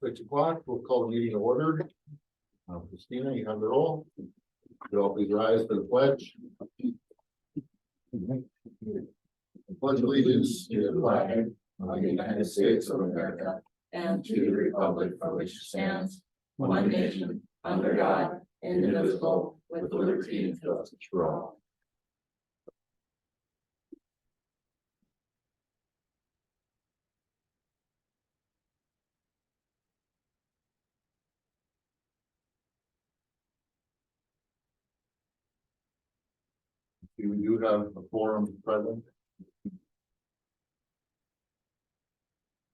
6 o'clock, we'll call the meeting to order. Christina, you have the roll. Could all please rise for the pledge. Pledge allegiance to the flag of the United States of America and to the republic for which it stands, one nation, under God, indivisible, with liberty and justice for all. We do have a forum present.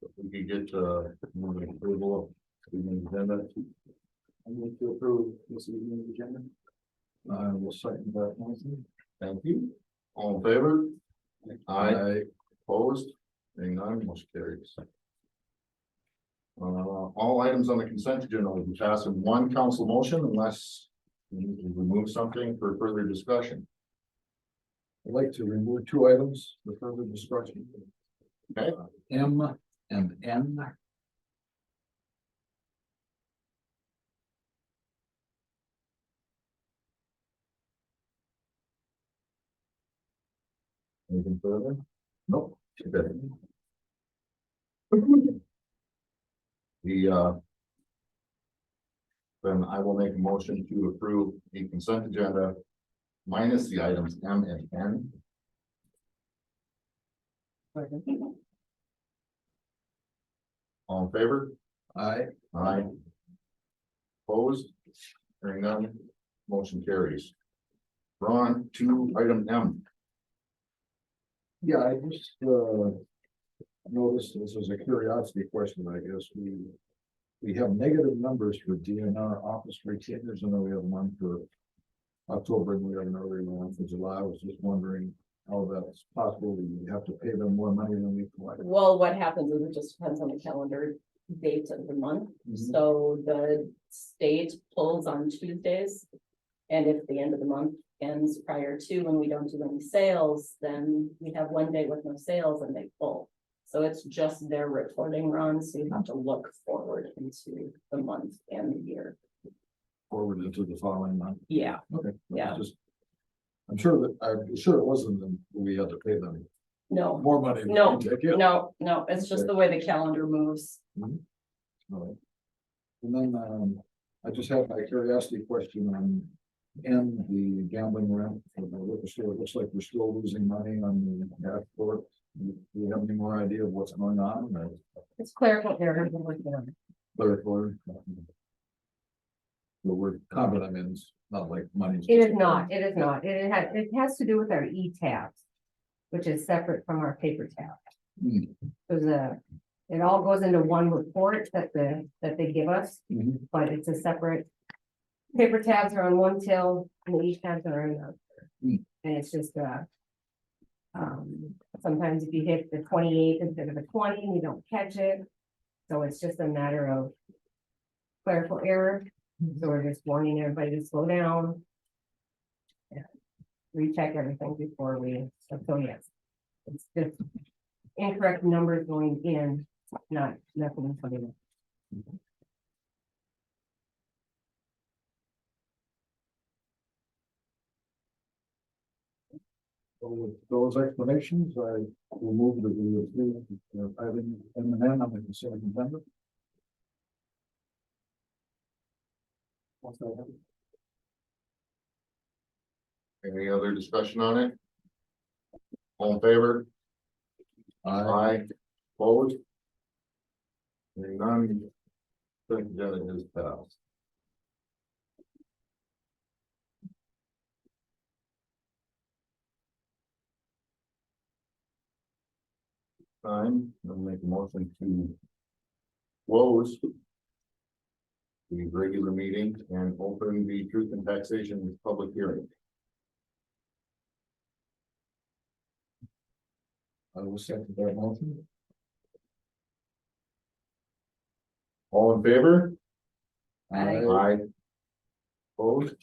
If we could get moving approval of the agenda. I'm going to approve this evening's agenda. I will second that motion. Thank you. All in favor? Aye. Opposed? Hearing none, motion carries. All items on the consent agenda will be passed in one council motion unless we need to remove something for further discussion. I'd like to remove 2 items for further discussion. Okay. M and N. Anything further? Nope. Okay. Then I will make a motion to approve the consent agenda minus the items M and N. All in favor? Aye. Aye. Opposed? Hearing none, motion carries. We're on to item M. Yeah, I just noticed, this is a curiosity question, I guess. We have negative numbers for DNR office retainers. I know we have one for October and we have an earlier one for July. I was just wondering how that's possible. We have to pay them more money than we collect. Well, what happens is it just depends on the calendar date of the month. Mhm. So the state pulls on Tuesdays. And if the end of the month ends prior to when we don't do any sales, then we have one day with no sales and they pull. So it's just their reporting run, so you have to look forward into the month and the year. Forward into the following month. Yeah, Okay. Yeah. I'm sure it wasn't that we had to pay them no, more money. than No, we take it. no, it's just the way the calendar moves. All right. And then, I just have my curiosity question on the gambling rent for the liquor store. It looks like we're still losing money on the half floor. Do you have any more idea of what's going on? Or It's clerical error. third floor? The word comment, I mean, it's not like money. It is not, it has to do with our e-tabs, which is separate from our paper tab. It all goes into one report that they give us, Mhm. but it's a separate. Paper tabs are on one till and the e-tabs are on another. Mm. And it's just, sometimes if you hit the 28 instead of the 20, you don't catch it. So it's just a matter of clerical error. So we're just warning everybody to slow down. Yeah. Recheck everything before so yes. It's just incorrect numbers going in, nothing coming in. So with those explanations, I will move to the item M and N on the consent agenda. Any other discussion on it? All in favor? Aye. Opposed? Hearing none. Consent agenda is passed. I'll make a motion to close the regular meeting and open the truth and taxation public hearing. I will second that motion. All in favor? Aye. Aye. Opposed?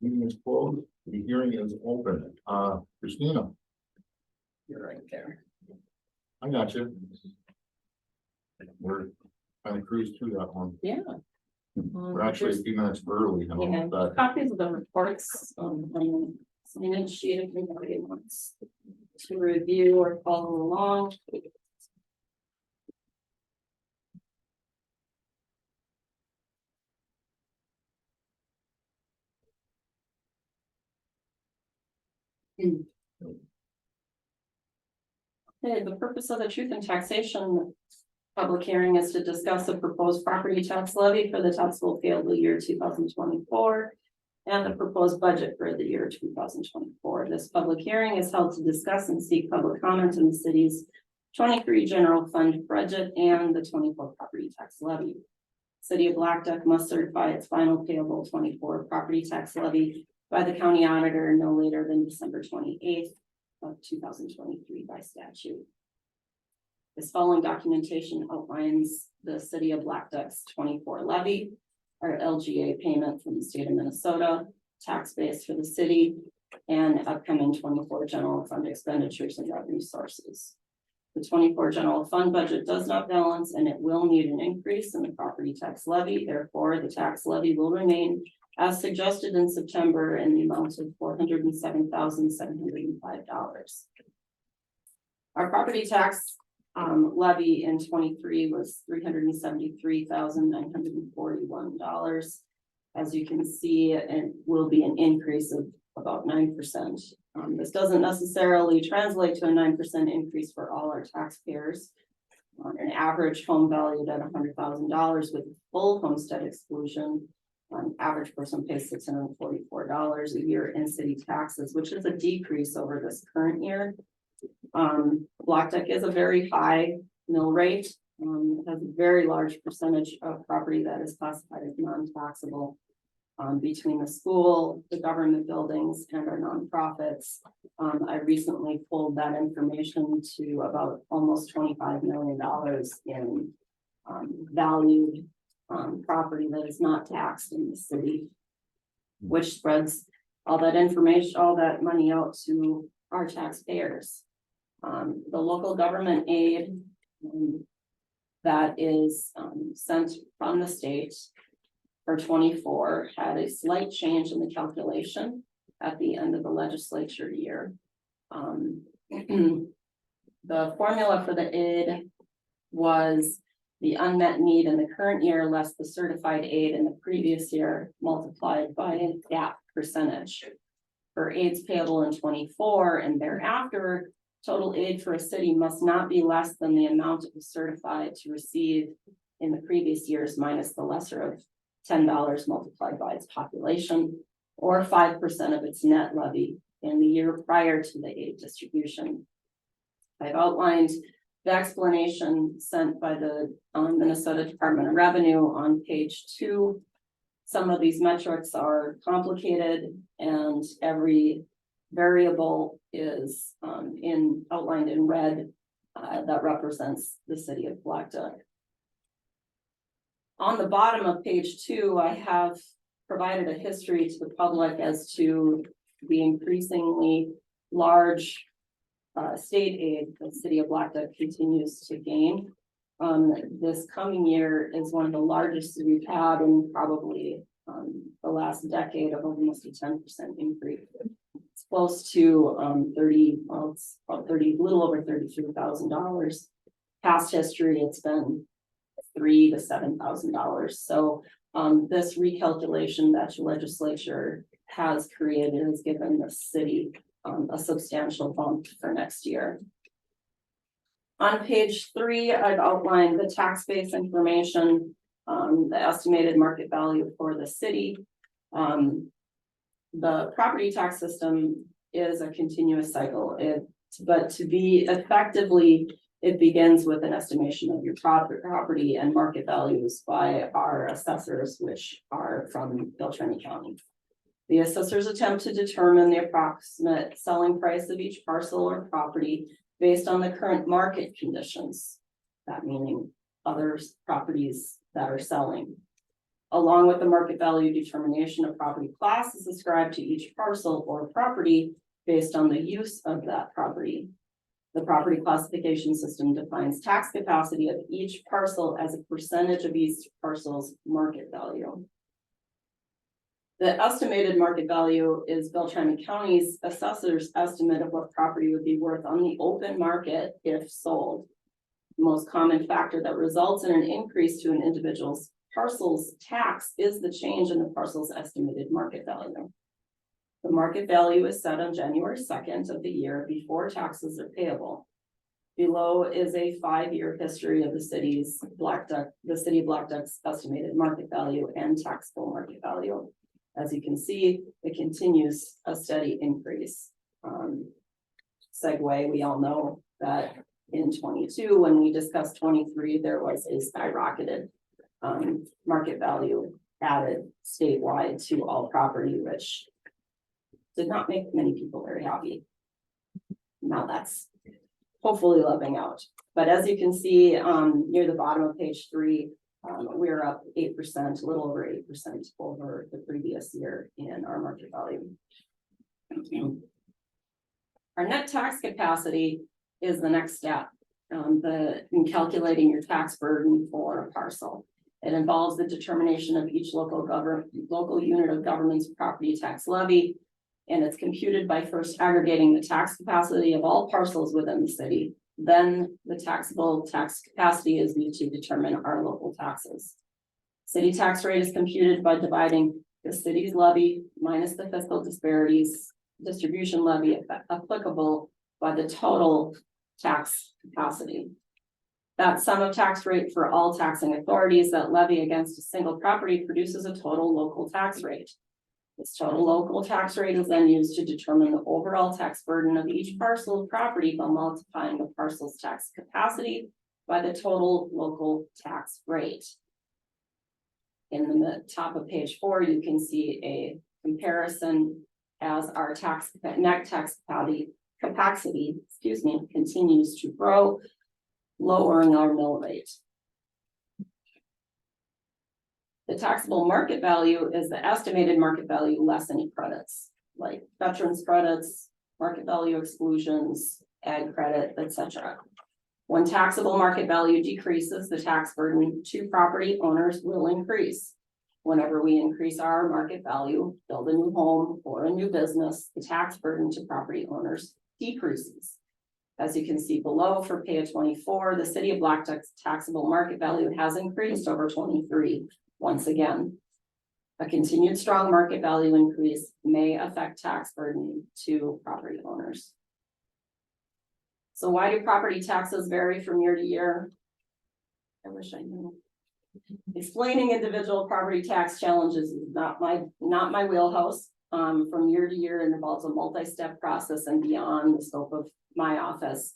Meeting is closed. The hearing is open. Christina, You're right there. I got you. We're Kind of cruised through that one. Yeah. We're actually a few minutes early. I don't know if that- Copies of the reports, on sign-in sheet if anybody wants to review or follow along. Okay, the purpose of the truth and taxation public hearing is to discuss the proposed property tax levy for the taxable fiscal year 2024 and the proposed budget for the year 2024. This public hearing is held to discuss and seek public comment on the city's 23 general fund budget and the 24 property tax levy. City of Blackduck must certify its final payable 24 property tax levy by the county auditor no later than December 28th of 2023 by statute. This following documentation outlines the city of Blackduck's 24 levy, our LGA payment from the state of Minnesota, tax base for the city, and upcoming 24 general fund expenditures and revenue sources. The 24 general fund budget does not balance and it will need an increase in the property tax levy. Therefore, the tax levy will remain as suggested in September in the amount of $407,705. Our property tax levy in 23 was $373,941. As you can see, it will be an increase of about 9%. This doesn't necessarily translate to a 9% increase for all our taxpayers. An average home valued at $100,000 with full homestead exclusion, average person pays $644 a year in city taxes, which is a decrease over this current year. Blackduck is a very high mill rate. It has a very large percentage of property that is classified as non-taxable. Between the school, the government buildings, and our nonprofits. I recently pulled that information to about almost $25 million in valued property that is not taxed in the city, which spreads all that information, all that money out to our taxpayers. The local government aid that is sent from the state for 24 had a slight change in the calculation at the end of the legislature year. The formula for the aid was the unmet need in the current year less the certified aid in the previous year multiplied by a gap percentage. For aids payable in 24 and thereafter, total aid for a city must not be less than the amount it was certified to receive in the previous years minus the lesser of $10 multiplied by its population, or 5% of its net levy in the year prior to the aid distribution. I've outlined the explanation sent by the Minnesota Department of Revenue on page 2. Some of these metrics are complicated and every variable is outlined in red that represents the city of Blackduck. On the bottom of page 2, I have provided a history to the public as to the increasingly large state aid the city of Blackduck continues to gain. This coming year is one of the largest we've had in probably the last decade of almost a 10% increase. It's close to it's about little over $33,000. Past history, it's been $3,000 to $7,000. So this recalculation that your legislature has created has given the city a substantial bump for next year. On page 3, I've outlined the tax base information, the estimated market value for the city. The property tax system is a continuous cycle, but to be effectively, it begins with an estimation of your property and market values by our assessors, which are from Beltrami County. The assessors attempt to determine the approximate selling price of each parcel or property based on the current market conditions. That meaning other properties that are selling. Along with the market value determination of property classes ascribed to each parcel or property based on the use of that property. The property classification system defines tax capacity of each parcel as a percentage of each parcel's market value. The estimated market value is Beltrami County's assessor's estimate of what property would be worth on the open market if sold. The most common factor that results in an increase to an individual's parcel's tax is the change in the parcel's estimated market value. The market value is set on January 2nd of the year before taxes are payable. Below is a 5-year history of the city of Blackduck's estimated market value and taxable market value. As you can see, it continues a steady increase. Segue, we all know that in 22, when we discussed 23, there was a skyrocketed market value added statewide to all property, which did not make many people very happy. Now that's hopefully leveling out. But as you can see, near the bottom of page 3, we're up 8%, a little over 8% over the previous year in our market value. Our net tax capacity is the next step in calculating your tax burden for a parcel. It involves the determination of each local unit of government's property tax levy, and it's computed by first aggregating the tax capacity of all parcels within the city. Then the taxable tax capacity is used to determine our local taxes. City tax rate is computed by dividing the city's levy minus the fiscal distribution levy applicable by the total tax capacity. That sum of tax rate for all taxing authorities that levy against a single property produces a total local tax rate. This total local tax rate is then used to determine the overall tax burden of each parcel of property by multiplying the parcel's tax capacity by the total local tax rate. In the top of page 4, you can see a comparison as our net tax capacity, continues to grow, lowering our mill rate. The taxable market value is the estimated market value less any credits, like veterans credits, market value exclusions, ag credit, etc. When taxable market value decreases, the tax burden to property owners will increase. Whenever we increase our market value, build a new home or a new business, the tax burden to property owners decreases. As you can see below for PA 24, the city of Blackduck's taxable market value has increased over 23. Once again, a continued strong market value increase may affect tax burden to property owners. So why do property taxes vary from year to year? I wish I knew. Explaining individual property tax challenges is not my wheelhouse. From year to year, it involves a multi-step process and beyond the scope of my office.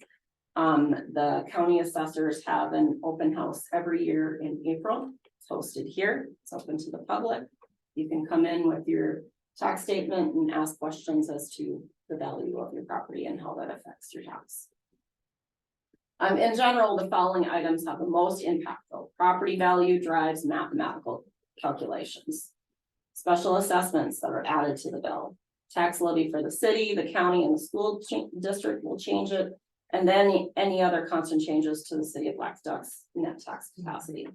The county assessors have an open house every year in April. It's hosted here. It's open to the public. You can come in with your tax statement and ask questions as to the value of your property and how that affects your tax. In general, the following items have the most impact though. Property value drives mathematical calculations. Special assessments that are added to the bill. Tax levy for the city, the county, and the school district will change it. And then any other constant changes to the city of Blackduck's net tax capacity.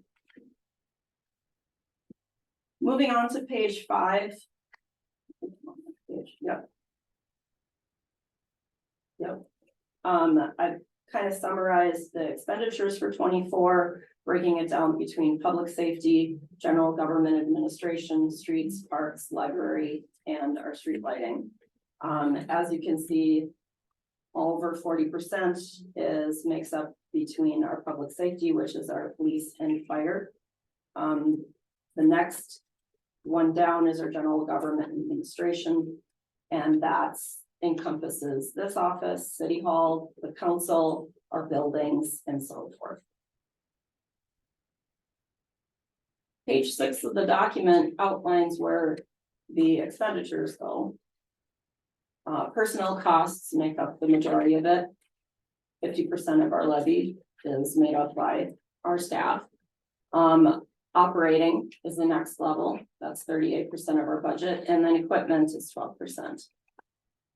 Moving on to page 5. Yep. I've kind of summarized the expenditures for 24, breaking it down between public safety, general government administration, streets, parks, library, and our street lighting. As you can see, over 40% makes up between our public safety, which is our police and fire. The next one down is our general government administration, and that's encompasses this office, city hall, the council, our buildings, and so forth. Page 6 of the document outlines where the expenditures go. Personnel costs make up the majority of it. 50% of our levy is made up by our staff. Operating is the next level. That's 38% of our budget, and then equipment is 12%.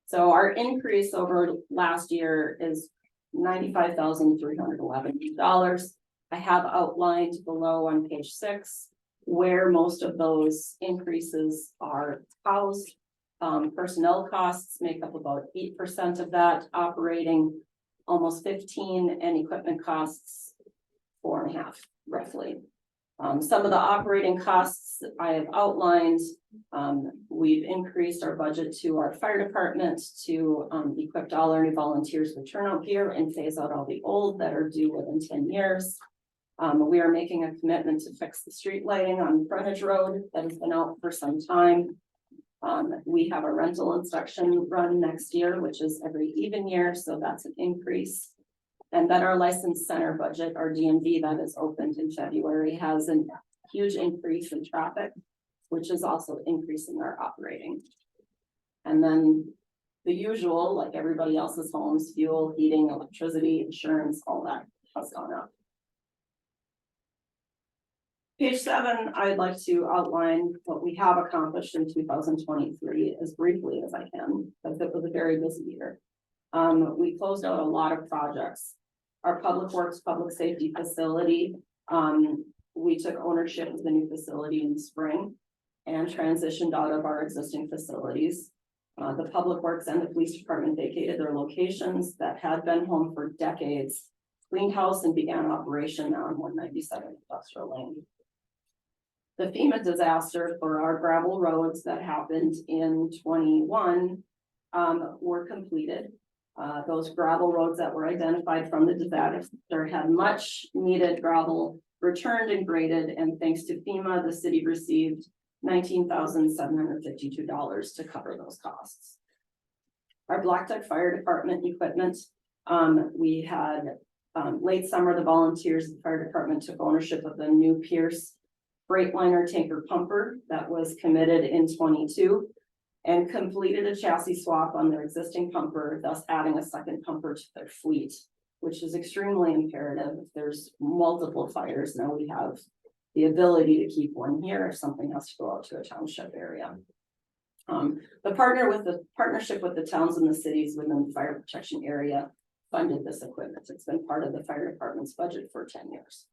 So our increase over last year is $95,311. I have outlined below on page 6 where most of those increases are housed. Personnel costs make up about 8% of that, operating almost 15, and equipment costs 4.5 roughly. Some of the operating costs that I have outlined, we've increased our budget to our fire department to equip all our new volunteers with turnout gear and phase out all the old that are due within 10 years. We are making a commitment to fix the street lighting on Frontage Road that has been out for some time. We have a rental inspection run next year, which is every even year, so that's an increase. And then our license center budget, our DMV that is opened in February, has a huge increase in traffic, which is also increasing our operating. And then the usual, like everybody else's homes, fuel, heating, electricity, insurance, all that has gone up. Page 7, I'd like to outline what we have accomplished in 2023 as briefly as I can, because it was a very busy year. We closed out a lot of projects. Our public works, public safety facility, we took ownership of the new facility in the spring and transitioned out of our existing facilities. The public works and the police department vacated their locations that had been home for decades, cleaned house, and began operation on 197 Industrial Lane. The FEMA disaster for our gravel roads that happened in 21 were completed. Those gravel roads that were identified from the disaster had much needed gravel returned and graded, and thanks to FEMA, the city received $19,752 to cover those costs. Our Blackduck Fire Department equipment, we had late summer, the volunteers of the fire department took ownership of the new Pierce Freightliner tanker pumper that was committed in 22 and completed a chassis swap on their existing pumper, thus adding a second pumper to their fleet, which is extremely imperative. If there's multiple fires, now we have the ability to keep one here if something has to go out to a township area. The partnership with the towns and the cities within the fire protection area funded this equipment. It's been part of the fire department's budget for 10 years.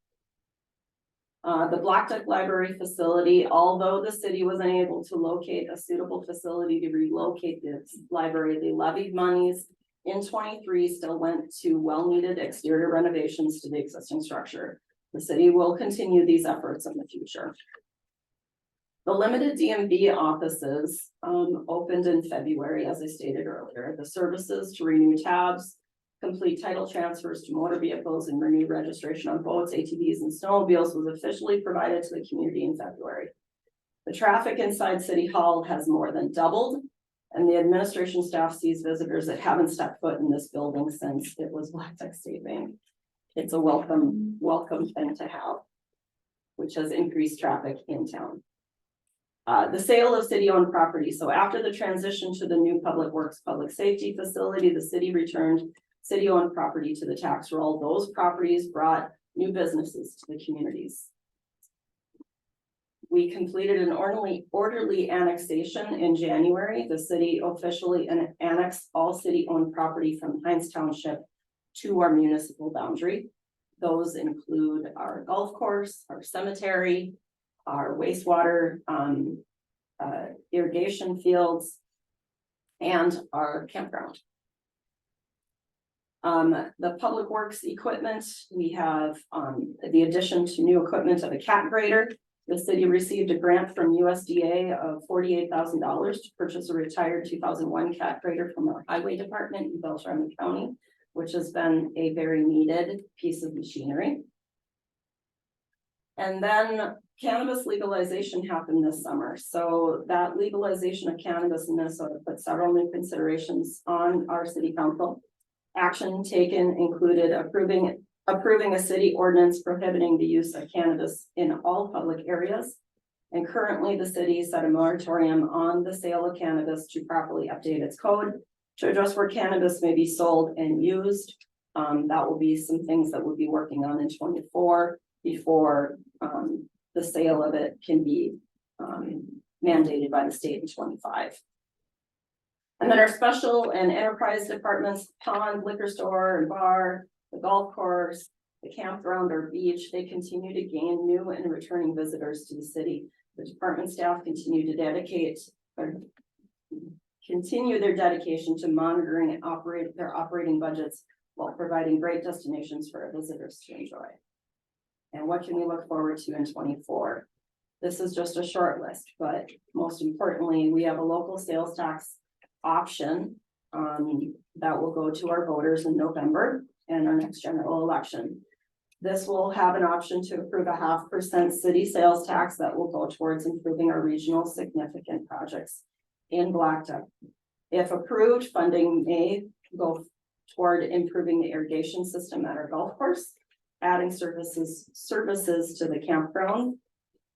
The Blackduck Library facility, although the city was unable to locate a suitable facility to relocate this library, they levied monies in 23, still went to well-needed exterior renovations to the existing structure. The city will continue these efforts in the future. The limited DMV offices opened in February, as I stated earlier. The services to renew tabs, complete title transfers to motor vehicles, and renew registration on boats, ATVs, and snowmobiles was officially provided to the community in February. The traffic inside City Hall has more than doubled, and the administration staff sees visitors that haven't stepped foot in this building since it was Blackduck State Bank. It's a welcome thing to have, which has increased traffic in town. The sale of city-owned property. So after the transition to the new public works, public safety facility, the city returned city-owned property to the tax roll. Those properties brought new businesses to the communities. We completed an orderly annexation in January. The city officially annexed all city-owned property from Hines Township to our municipal boundary. Those include our golf course, our cemetery, our wastewater irrigation fields, and our campground. The public works equipment, we have the addition to new equipment of a cat grader. The city received a grant from USDA of $48,000 to purchase a retired 2001 cat grader from our highway department in Beltrami County, which has been a very needed piece of machinery. And then cannabis legalization happened this summer. So that legalization of cannabis in Minnesota put several new considerations on our city council. Action taken included approving a city ordinance prohibiting the use of cannabis in all public areas. And currently the city set a moratorium on the sale of cannabis to properly update its code to address where cannabis may be sold and used. That will be some things that we'll be working on in 24 before the sale of it can be mandated by the state in 25. And then our special and enterprise departments, pond, liquor store and bar, the golf course, the campground or beach, they continue to gain new and returning visitors to the city. The department staff continue to continue their dedication to monitoring and operate their operating budgets while providing great destinations for our visitors to enjoy. And what can we look forward to in 24? This is just a short list, but most importantly, we have a local sales tax option that will go to our voters in November and our next general election. This will have an option to approve a 0.5% city sales tax that will go towards improving our regional significant projects in Blackduck. If approved, funding may go toward improving the irrigation system at our golf course, adding services to the campground,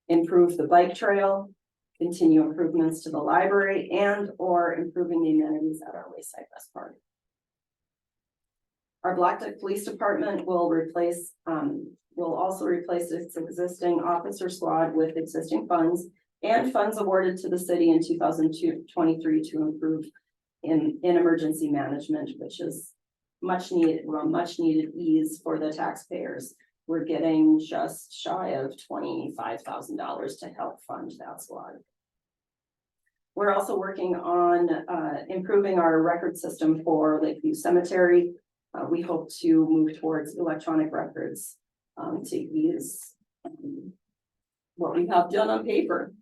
improve the bike trail, continue improvements to the library, and or improving the amenities at our Wayside West Park. Our Blackduck Police Department will also replace its existing officer squad with existing funds and funds awarded to the city in 2023 to improve in emergency management, which is much needed ease for the taxpayers. We're getting just shy of $25,000 to help fund that squad. We're also working on improving our record system for Lakeview Cemetery. We hope to move towards electronic records to ease what we have done on paper.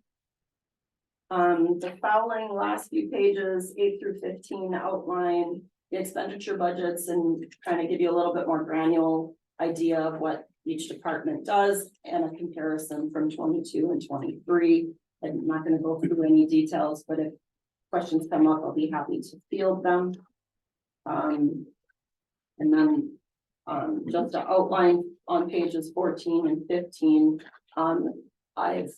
The following last few pages, 8 through 15, outline the expenditure budgets and kind of give you a little bit more granular idea of what each department does and a comparison from 22 and 23. I'm not going to go through any details, but if questions come up, I'll be happy to field them. And then just to outline on pages 14 and 15, I've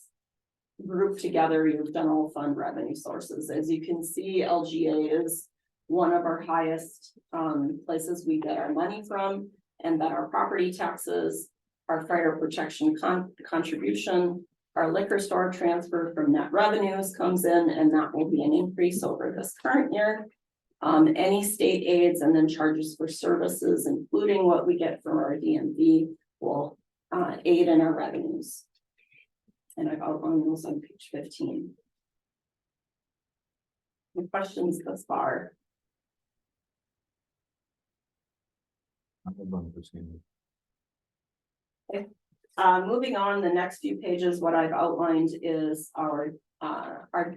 grouped together your general fund revenue sources. As you can see, LGA is one of our highest places we get our money from, and that our property taxes, our fire protection contribution, our liquor store transfer from net revenues comes in, and that will be an increase over this current year. Any state aids and then charges for services, including what we get from our DMV, will aid in our revenues. And I've outlined those on page 15. Any questions thus far? Moving on, the next few pages, what I've outlined is our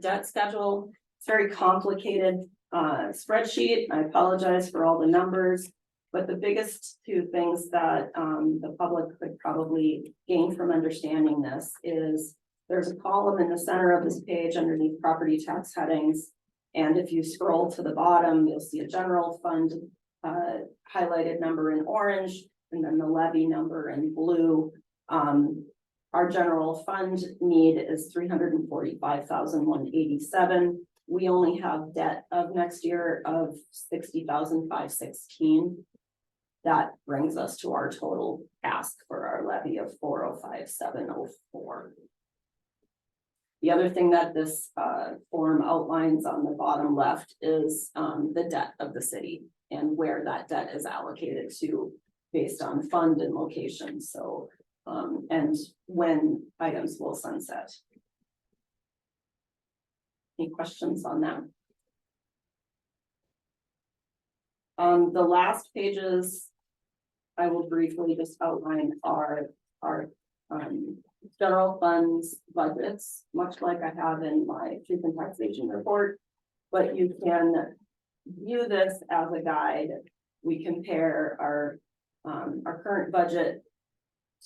debt schedule. It's very complicated spreadsheet. I apologize for all the numbers, but the biggest two things that the public could probably gain from understanding this is there's a column in the center of this page underneath property tax headings. And if you scroll to the bottom, you'll see a general fund highlighted number in orange, and then the levy number in blue. Our general fund need is $345,187. We only have debt of next year of $60,516. That brings us to our total ask for our levy of $405,704. The other thing that this form outlines on the bottom left is the debt of the city and where that debt is allocated to based on fund and location. So, and when items will sunset. Any questions on that? The last pages, I will briefly just outline our general funds budgets, much like I have in my truth and taxation report, but you can view this as a guide. We compare our current budget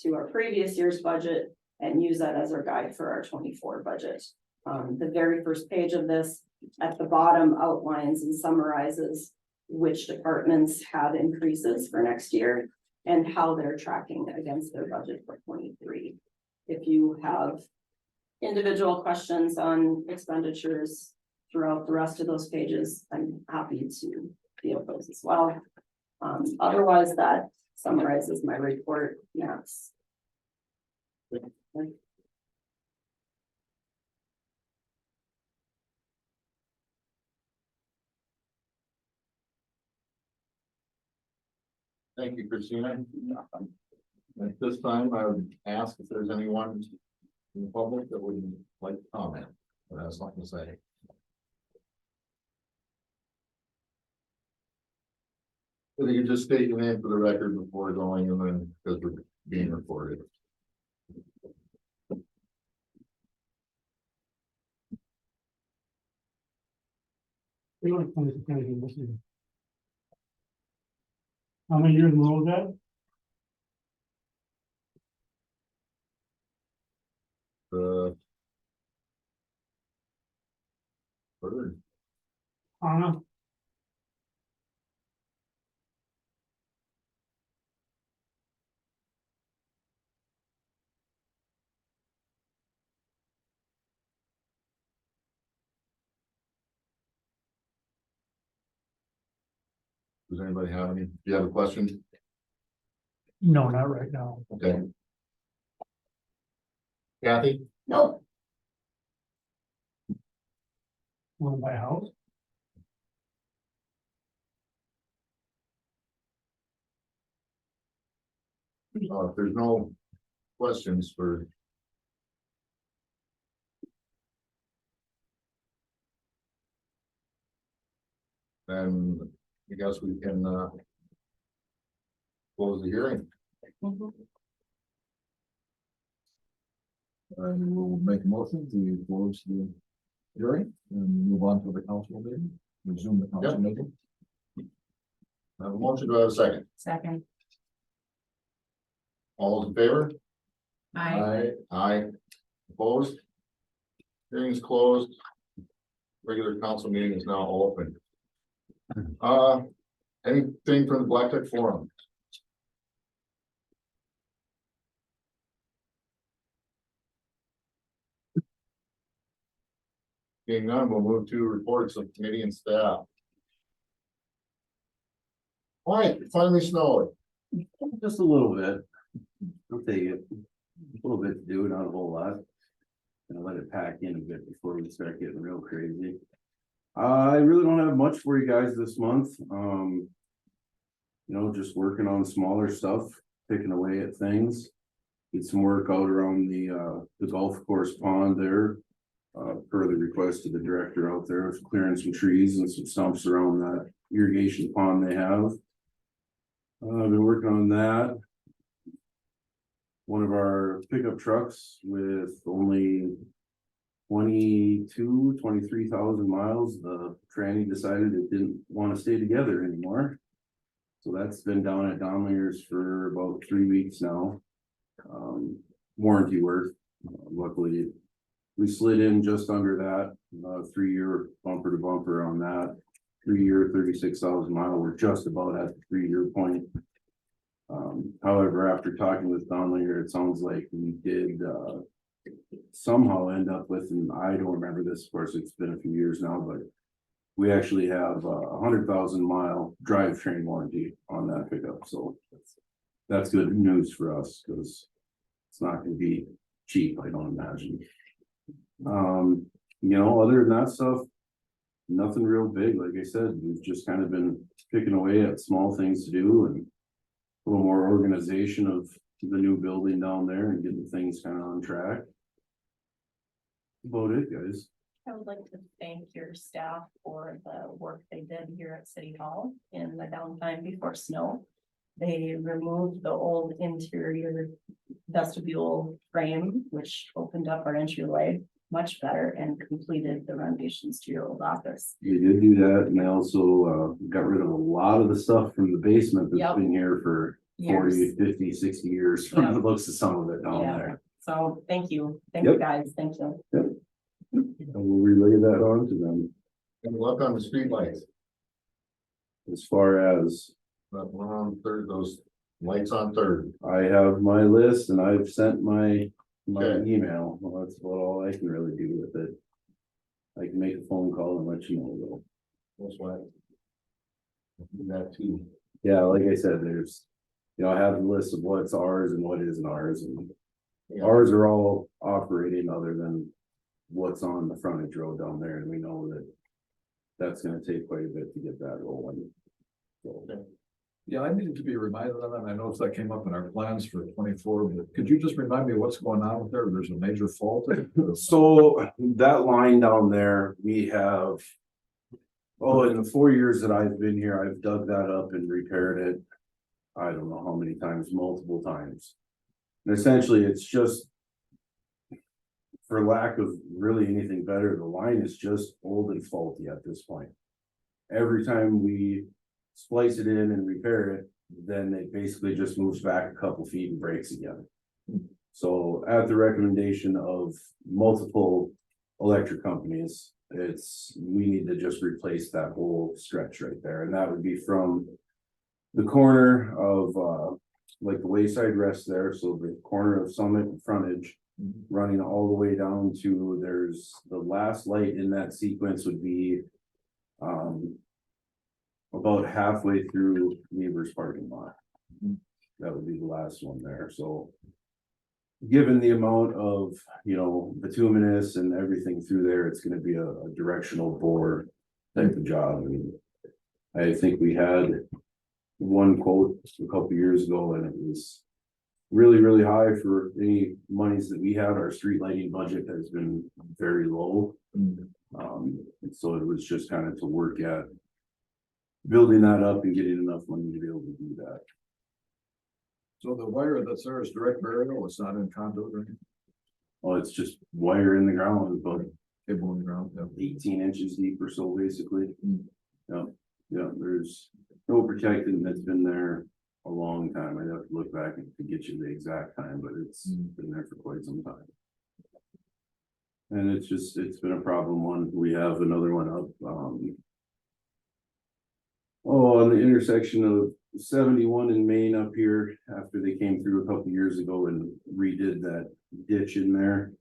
to our previous year's budget and use that as our guide for our 24 budget. The very first page of this at the bottom outlines and summarizes which departments have increases for next year and how they're tracking against their budget for 23. If you have individual questions on expenditures throughout the rest of those pages, I'm happy to field those as well. Otherwise, that summarizes my report. Yes. Thank you, Christina. At this time, I would ask if there's anyone in the public that would like to comment, or has something to say. If you could just state your name for the record before going, and then, because we're being recorded. How many years in a row is that? Third. Anna, Does anybody have any? Do you have a question? no, not right now. Okay. Kathy? No, Want to buy a house? If there's no questions for. Then I guess we can close the hearing. mhm. And we'll make a motion to close the hearing and move on to the council meeting, resume the council Yep. meeting. I have a motion, do I have a second? Second. All those in favor? I, Aye. Opposed? Hearing is closed. Regular council meeting is now open. Anything from the Blackduck Forum? Being none, we'll move to reports of committee and staff. All right, finally snowed. Just a little bit. I'll take it. A little bit to do, not a whole lot. Gonna let it pack in a bit before we start getting real crazy. I really don't have much for you guys this month. You know, just working on smaller stuff, picking away at things. Did some work out around the golf course pond there. Per the request of the director out there, was clearing some trees and some stumps around that irrigation pond they have. I've been working on that. One of our pickup trucks with only 23,000 miles, the tranny decided it didn't want to stay together anymore. So that's been down at Donlier's for about 3 weeks now. Warranty work. Luckily, we slid in just under that, 3-year bumper to bumper on that. 3-year, 36,000 mile. We're just about at the 3-year point. However, after talking with Donlier, it sounds like we did somehow end up with, and I don't remember this, of course, it's been a few years now, but we actually have 100,000 mile drivetrain warranty on that pickup. So that's good news for us because it's not going to be cheap, I don't imagine. You know, other than that stuff, nothing real big. Like I said, we've just kind of been picking away at small things to do and a little more organization of the new building down there and getting things kind of on track. About it, guys. I would like to thank your staff for the work they did here at City Hall in the downtime before snow. They removed the old interior vestibule frame, which opened up our entryway much better and completed the renovations to your old office. We did do that, and they also got rid of a lot of the stuff from the basement that's Yep. been here for 40, Years. 50, 60 years from Yep. the looks of some of it down Yeah. there. So thank you. Thank you Yep. guys. Thank you. And we'll relay that on to them. And look on the street lights, As far as that one on Third, those lights on Third. I have my list and I've sent my Okay. email. Well, that's about all I can really do with it. I can make a phone call and let you know though. That's why. Do that too. Yeah, like I said, there's, you know, I have a list of what's ours and what isn't ours, and Yeah. ours are all operating other than what's on the frontage road down there, and we know that that's gonna take quite a bit to get that rolling. So, Okay. Yeah, I needed to be reminded of that. I know if that came up in our plans for 24, but could you just remind me what's going on with there? There's a major fault. So that line down there, we have. Oh, in the 4 years that I've been here, I've dug that up and repaired it. I don't know how many times, multiple times. And essentially, it's just. For lack of really anything better, the line is just old and faulty at this point. Every time we splice it in and repair it, then it basically just moves back a couple feet and breaks again. So at the recommendation of multiple electric companies, we need to just replace that whole stretch right there, and that would be from the corner of like the Wayside Rest there, so the corner of Summit and frontage, running all the way down to, there's the last light in that sequence would be about halfway through Neighbors parking lot. That would be the last one there, so given the amount of, bituminous and everything through there, it's gonna be a directional bore type of job. And I think we had one quote a couple years ago, and it was really, really high for any monies that we have. Our street lighting budget has been very low. So it was just kind of to work at building that up and getting enough money to be able to do that. So the wire that's there is direct burial, it's not in conduit or anything? Oh, it's just wire in the ground, about Cable in the ground, yeah. 18 inches deep or so, basically. Yeah, there's no protecting that's been there a long time. I'd have to look back to get you the exact time, but it's been there for quite some time. And it's been a problem one. We have another one up, on the intersection of 71 in Maine up here, after they came through a couple years ago and redid that ditch in there.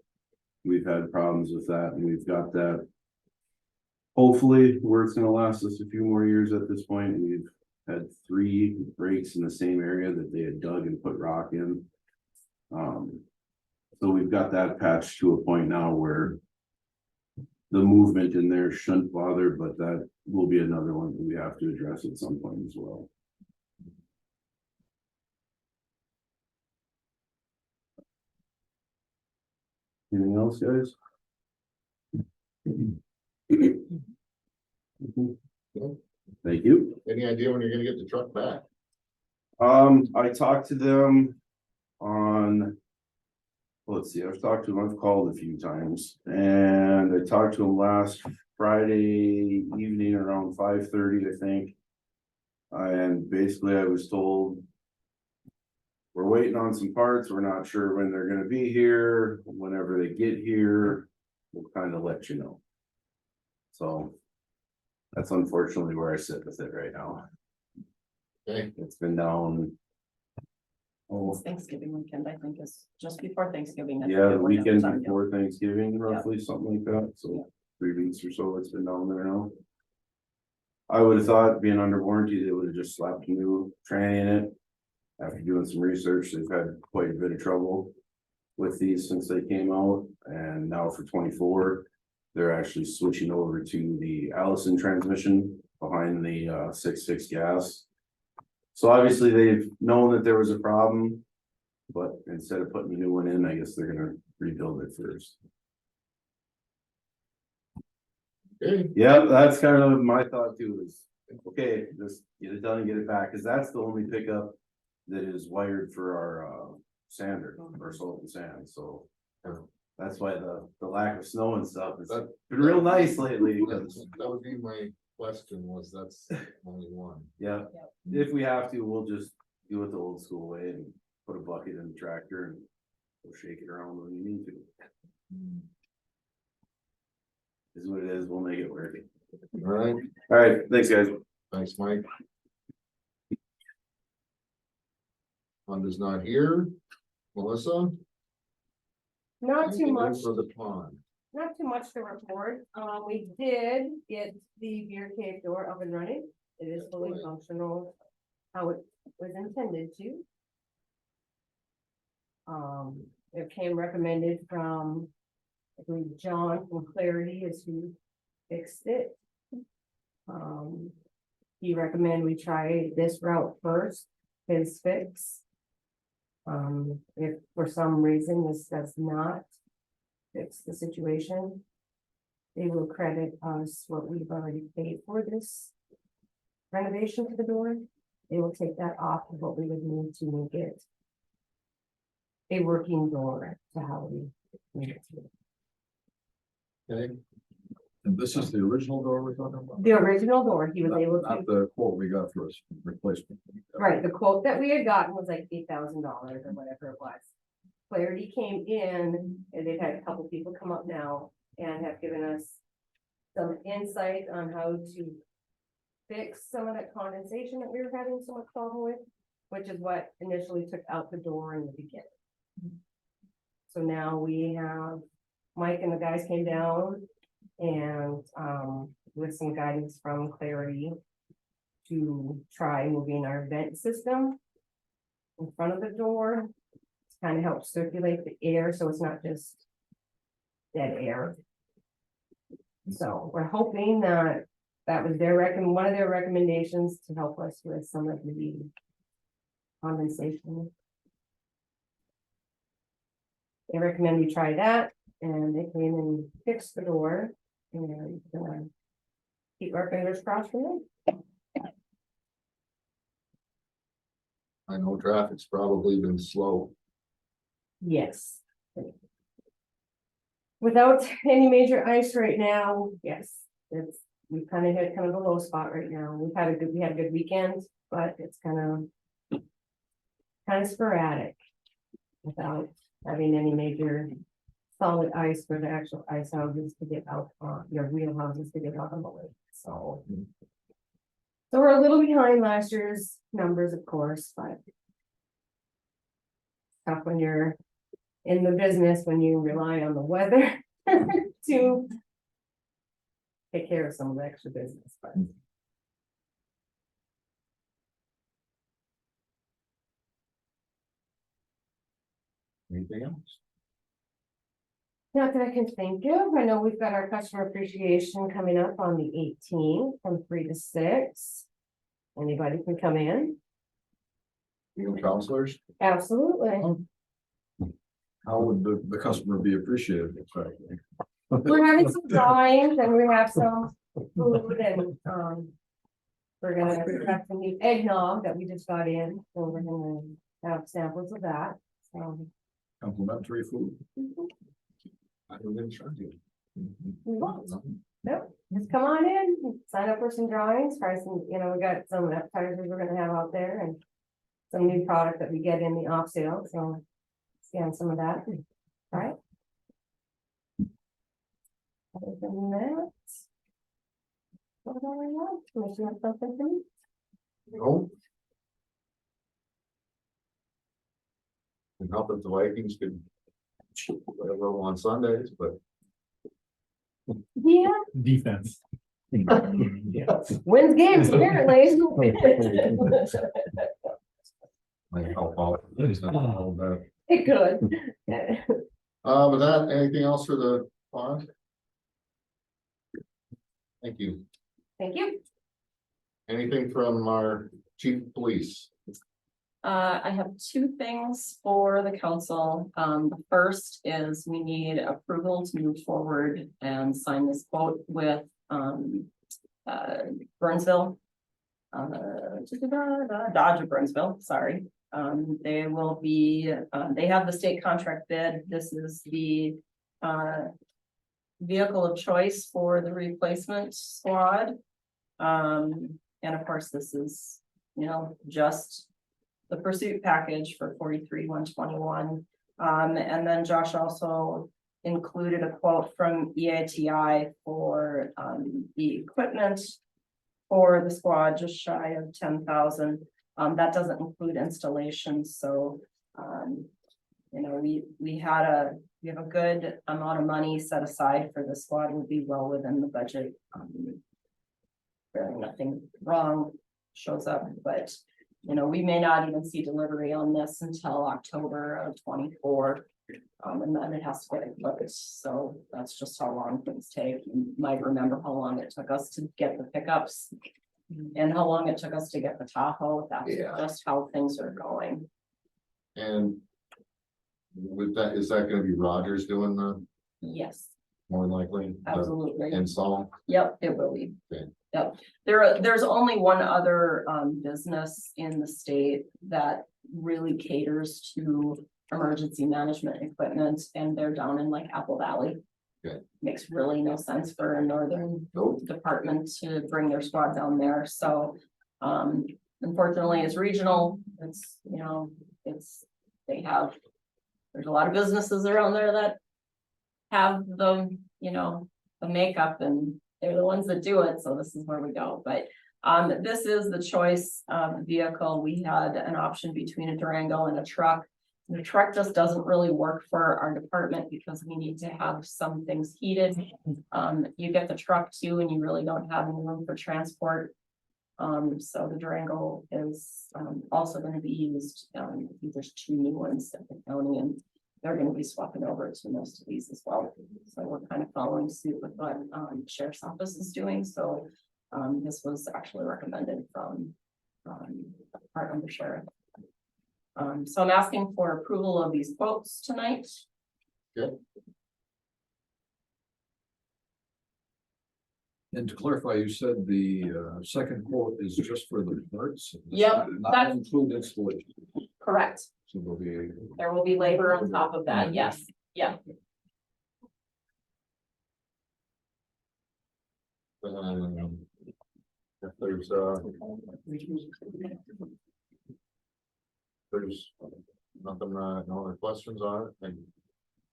We've had problems with that, and we've got that. Hopefully, where it's gonna last us a few more years at this point. We've had 3 breaks in the same area that they had dug and put rock in. So we've got that patched to a point now where the movement in there shouldn't bother, but that will be another one that we have to address at some point as well. Anything else, guys? Thank you. Any idea when you're gonna get the truck back? I talked to them on. Let's see, I've talked to them, I've called a few times, and I talked to them last Friday evening around 5:30, I think. And basically I was told, we're waiting on some parts, we're not sure when they're gonna be here, whenever they get here, we'll kind of let you know. So that's unfortunately where I sit with it right now. Okay, It's been down. Oh, Thanksgiving weekend, I think, is just before Thanksgiving. I think yeah, they the were weekend done. before Thanksgiving, roughly, something like that, so 3 weeks or so it's been down there now. I would have thought, being under warranty, they would have just slapped a new tranny in it. After doing some research, they've had quite a bit of trouble with these since they came out, and now for 24, they're actually switching over to the Allison transmission behind the 6.6 gas. So obviously they've known that there was a problem, but instead of putting a new one in, I guess they're gonna rebuild it first. okay, Yeah, that's kind of my thought too, is, okay, just get it done and get it back, cause that's the only pickup that is wired for our sander, our salt and sand, so. That's why the lack of snow and stuff has That- been real nice lately, because, that would be my question, was that's only one. yeah, if we have to, we'll just do it the old school way and put a bucket in the tractor and we'll shake it around when you need to. Is what it is, we'll make it work. All right, All right, thanks, guys. thanks, Mike. Wanda's not here. Melissa? Not too Anything much. For the pond. Not too much to report. We did get the beer cave door up and running. It is fully functional, how it was intended to. It came recommended from, I believe, John from Clarity is who fixed it. he recommended we try this route first, his fix. If for some reason this does not fix the situation, they will credit us what we've already paid for this renovation to the door. They will take that off of what we would need to make it a working door to how we need it to be. Okay. And this is the original door we're talking about? The original door, he was able to, Not the quote we got for his replacement. right, the quote that we had gotten was like $8,000 or whatever it was. Clarity came in and they've had a couple people come up now and have given us some insight on how to fix some of that condensation that we were having so much problem with, which is what initially took out the door in the beginning. So now we have, Mike and the guys came down and with some guidance from Clarity to try moving our vent system in front of the door to kind of help circulate the air so it's not just dead air. So we're hoping that that was their one of their recommendations to help us with some of the condensation. They recommend we try that, and they came and fixed the door, and keep our fingers crossed for them. I know traffic's probably been slow. Yes. Without any major ice right now, yes, we've kind of hit kind of a low spot right now. We had a good weekend, but it's kind of sporadic without having any major solid ice for the actual ice houses to get out on your real houses to get out on the lake. So we're a little behind last year's numbers, of course, but tough when you're in the business, when you rely on the weather to take care of some of the extra business, but. Anything else? Not that I can think of. I know we've got our customer appreciation coming up on the 18th from 3 to 6. Anybody can come in. You counselors, Absolutely. how would the customer be appreciated? Exactly. We're having some drawings and we have some food and, we're gonna have some new eggnog that we just got in, so we're gonna have samples of that, so. Complimentary food. I didn't try you. We won't. Nope, just come on in, sign up for some drawings, try some, we got some appetizers we're gonna have out there and some new product that we get in the off sale, so scan some of that, right? Other than that. What do I want? Unless you have something for me? No. And not that the Vikings could whatever on Sundays, but Yeah, Defense. wins games apparently. might help out. A little bit. It could. With that, anything else for the pond? Thank you. Thank you. Anything from our chief of police? I have two things for the council. The first is we need approval to move forward and sign this quote with, Burnsville. Dodge of Burnsville, sorry. They will be, they have the state contract bid. This is the, vehicle of choice for the replacement squad. And of course, this is, just the pursuit package for 43,121. And then Josh also included a quote from EITI for the equipment for the squad, just shy of 10,000. That doesn't include installations, so we have a good amount of money set aside for the squad. Would be well within the budget. Really nothing wrong shows up, but we may not even see delivery on this until October of 24. And then it has to get equipped, so that's just how long things take. You might remember how long it took us to get the pickups And how long it took us to get the Tahoe, that's Yeah. just how things are going. And with that, is that gonna be Rogers doing the, Yes, more than likely? the absolutely. Install? Yep, it will be. Okay. Yep, there's only one other business in the state that really caters to emergency management equipment, and they're down in like Apple Valley. Okay. Makes really no sense for a northern Nope. department to bring their squad down there, so. Unfortunately, it's regional, it's, you know, they have. There's a lot of businesses around there that have the, you know, the makeup, and they're the ones that do it, so this is where we go, but. This is the choice vehicle. We had an option between a Durango and a truck. The truck just doesn't really work for our department because we need to have some things heated. You get the truck too, and you really don't have any room for transport. So the Durango is also gonna be used. I think there's 2 new ones at the county, and they're gonna be swapping over to most of these as well. So we're kind of following suit with what sheriff's office is doing, so this was actually recommended from our under sheriff. So I'm asking for approval of these quotes tonight. And to clarify, you said the second quote is just for the parts? Yep, Not that's- include installation, Correct. so there'll be. There will be labor on top of that, yes, yeah. If there's nothing, no other questions on it, and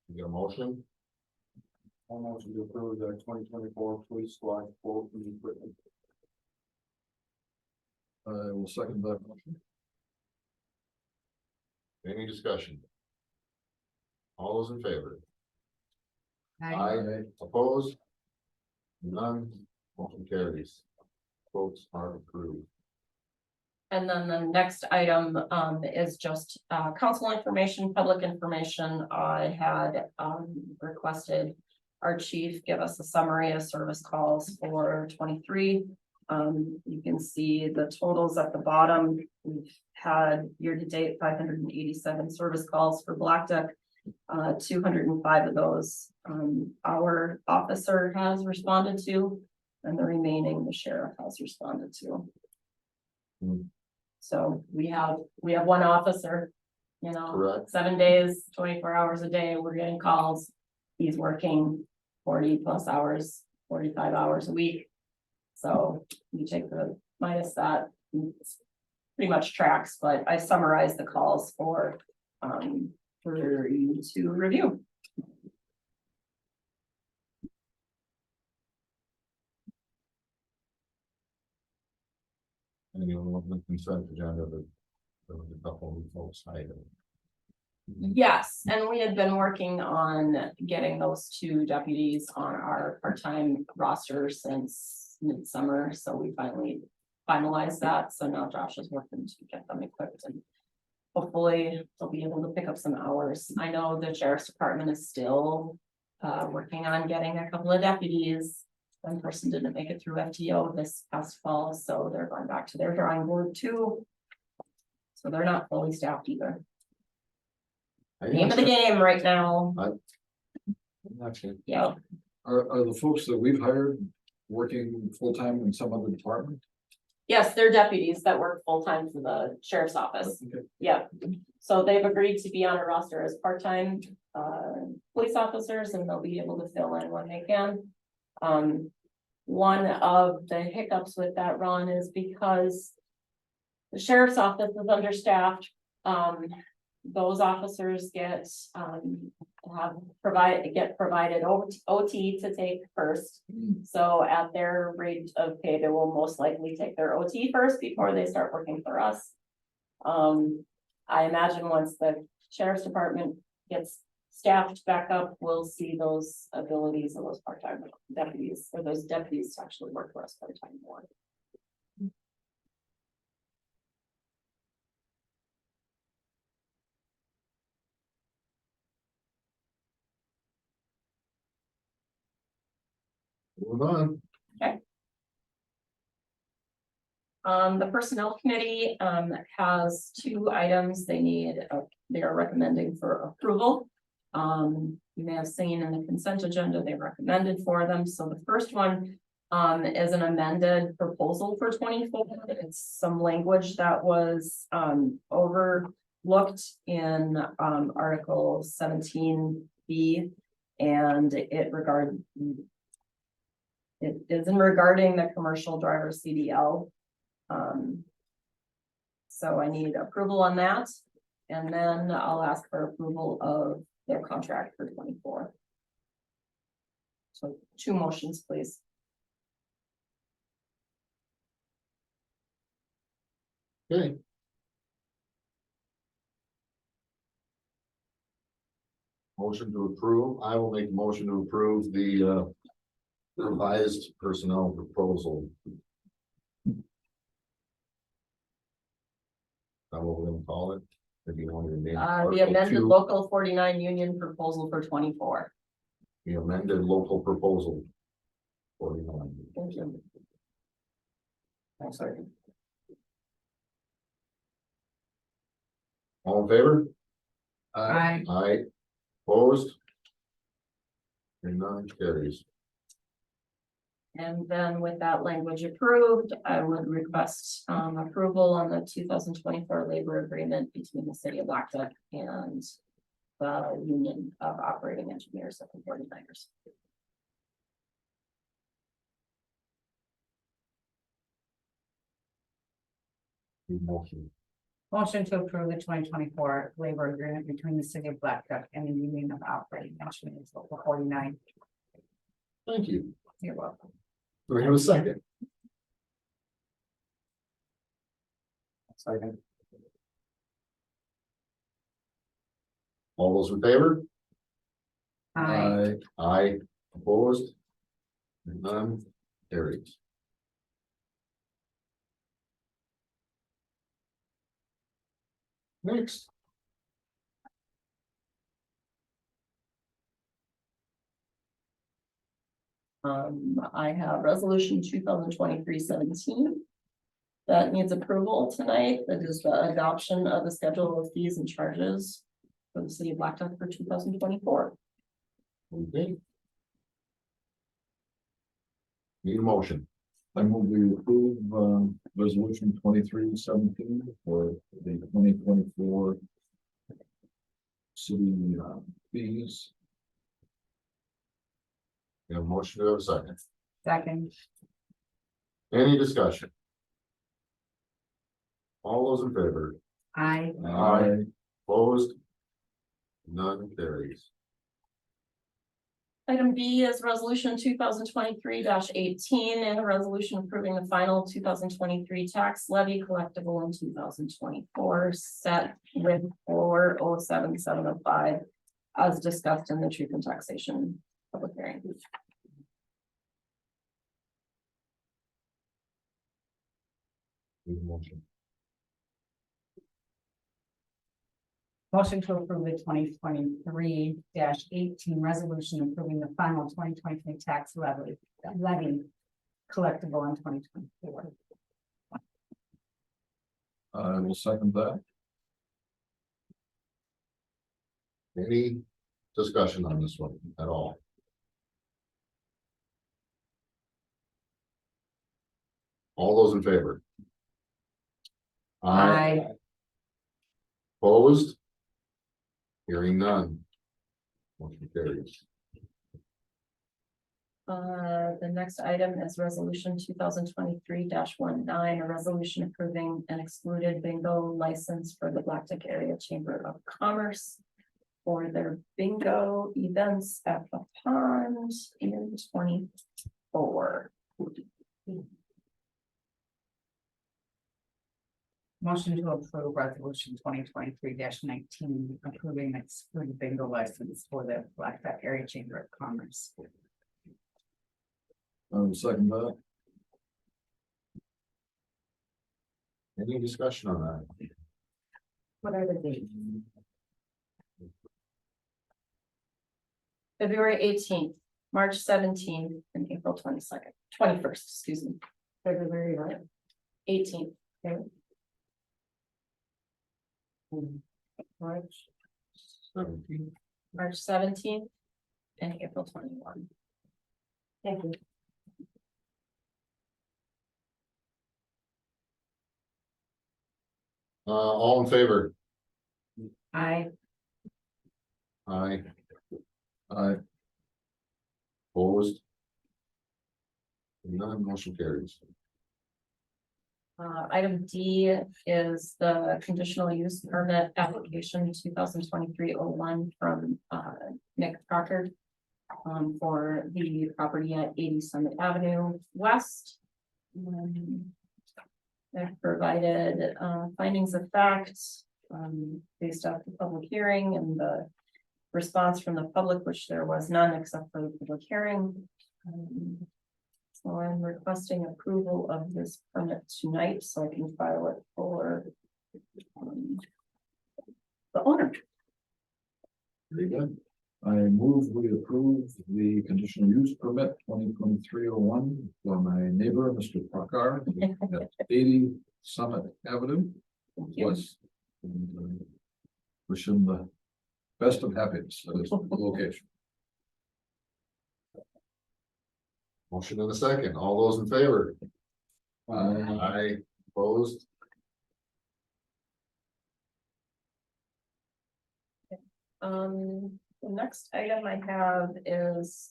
you get a motion? I'll motion to approve the 2024 police squad quote and equipment. I will second that motion. Any discussion? All those in favor? Aye. Opposed? None, motion carries. Quotes are approved. And then the next item is just council information, public information. I had requested our chief give us a summary of service calls for 23. You can see the totals at the bottom. We've had year-to-date 587 service calls for Blackduck. 205 of those our officer has responded to, and the remaining the sheriff has responded to. So we have one officer, you know, Correct. 7 days, 24 hours a day, we're getting calls. He's working 40 plus hours, 45 hours a week. So you take the minus that, it's pretty much tracks, but I summarized the calls for you to review. And you know, the consent agenda, there was a couple of folks cited. Yes, and we had been working on getting those 2 deputies on our part-time roster since midsummer, so we finally finalized that, so now Josh is working to get them equipped and hopefully they'll be able to pick up some hours. I know the sheriff's department is still working on getting a couple of deputies. One person didn't make it through FTO this past fall, so they're going back to their drawing board too. So they're not fully staffed either. Name of the game right now. Actually, Yeah, are the folks that we've hired working full-time in some other department? yes, they're deputies that work full-time for the sheriff's office. Okay. Yeah, so they've agreed to be on a roster as part-time police officers, and they'll be able to fill in when they can. One of the hiccups with that, Ron, is because the sheriff's office is understaffed. Those officers get provided OT to take first. So at their rate of pay, they will most likely take their OT first before they start working for us. I imagine once the sheriff's department gets staffed back up, we'll see those abilities of those part-time deputies, or those deputies to actually work for us part-time more. Move on. Okay. The Personnel Committee, has two items they are recommending for approval. You may have seen in the consent agenda, they recommended for them. So the first one, is an amended proposal for 24. It's some language that was, overlooked in, Article 17B. And it is in regarding the commercial driver CDL. So I need approval on that, and then I'll ask for approval of their contract for 24. So 2 motions, please. Okay. Motion to approve. I will make a motion to approve the revised personnel proposal. That's what we're gonna call it. If you want to name. The Article amended 2, local 49 union proposal for 24. The amended local proposal. 49. Thank you. Second. All in favor? Aye. Aye. Opposed? Hearing none, carries. And then with that language approved, I would request approval on the 2024 labor agreement between the city of Blackduck and the Union of Operating Engineers of the 49ers. Motion. Motion to approve the 2024 labor agreement between the city of Blackduck and the Union of Operating Engineers Local 49. Thank you. You're welcome. Do we have a second? Second. All those in favor? Aye. Aye, opposed? None, carried. Next. I have resolution 2023-17 that needs approval tonight. That is the adoption of the schedule of fees and charges for the city of Blackduck for 2024. Okay. Need a motion. I move we approve, resolution 2317 for the 2024 city, fees. We have a motion to have a second. Second. Any discussion? All those in favor? Aye. Aye. Opposed? None, carries. Item B is resolution 2023-18 and a resolution approving the final 2023 tax levy collectible in 2024 set with 407705 as discussed in the truth and taxation public hearing. Need a motion. Motion to approve the 2023-18 resolution approving the final 2023 tax levy collectible in 2024. I will second that. Any discussion on this one at all? All those in favor? Aye. Opposed? Hearing none. Motion carries. The next item is resolution 2023-19, a resolution approving an excluded bingo license for the Blackduck Area Chamber of Commerce for their bingo events at the pond in 24. Motion to approve resolution 2023-19 approving excluded bingo license for the Blackduck Area Chamber of Commerce. I will second that. Any discussion on that? What are the dates? February 18th, March 17th, and April 21st, excuse me. February 11th. 18th, March 17th. March 17th, and April 21. Thank you. All in favor? I Aye. Aye. Opposed? None, motion carries. Item D is the conditional use permit application 2023-01 from Nick Proctor. For the property at 80 Summit Avenue West. They've provided findings of fact based off the public hearing and the response from the public, which there was none except for the public hearing. So I'm requesting approval of this permit tonight so I can file it for the owner. Very good. I move we approve the conditional use permit 2023-01 for my neighbor, Mr. Parker, at 80 Summit Avenue Thank you. West. And, wish him the best of happiness at his location. Motion in a second. All those in favor? Aye. Opposed? The next item I have is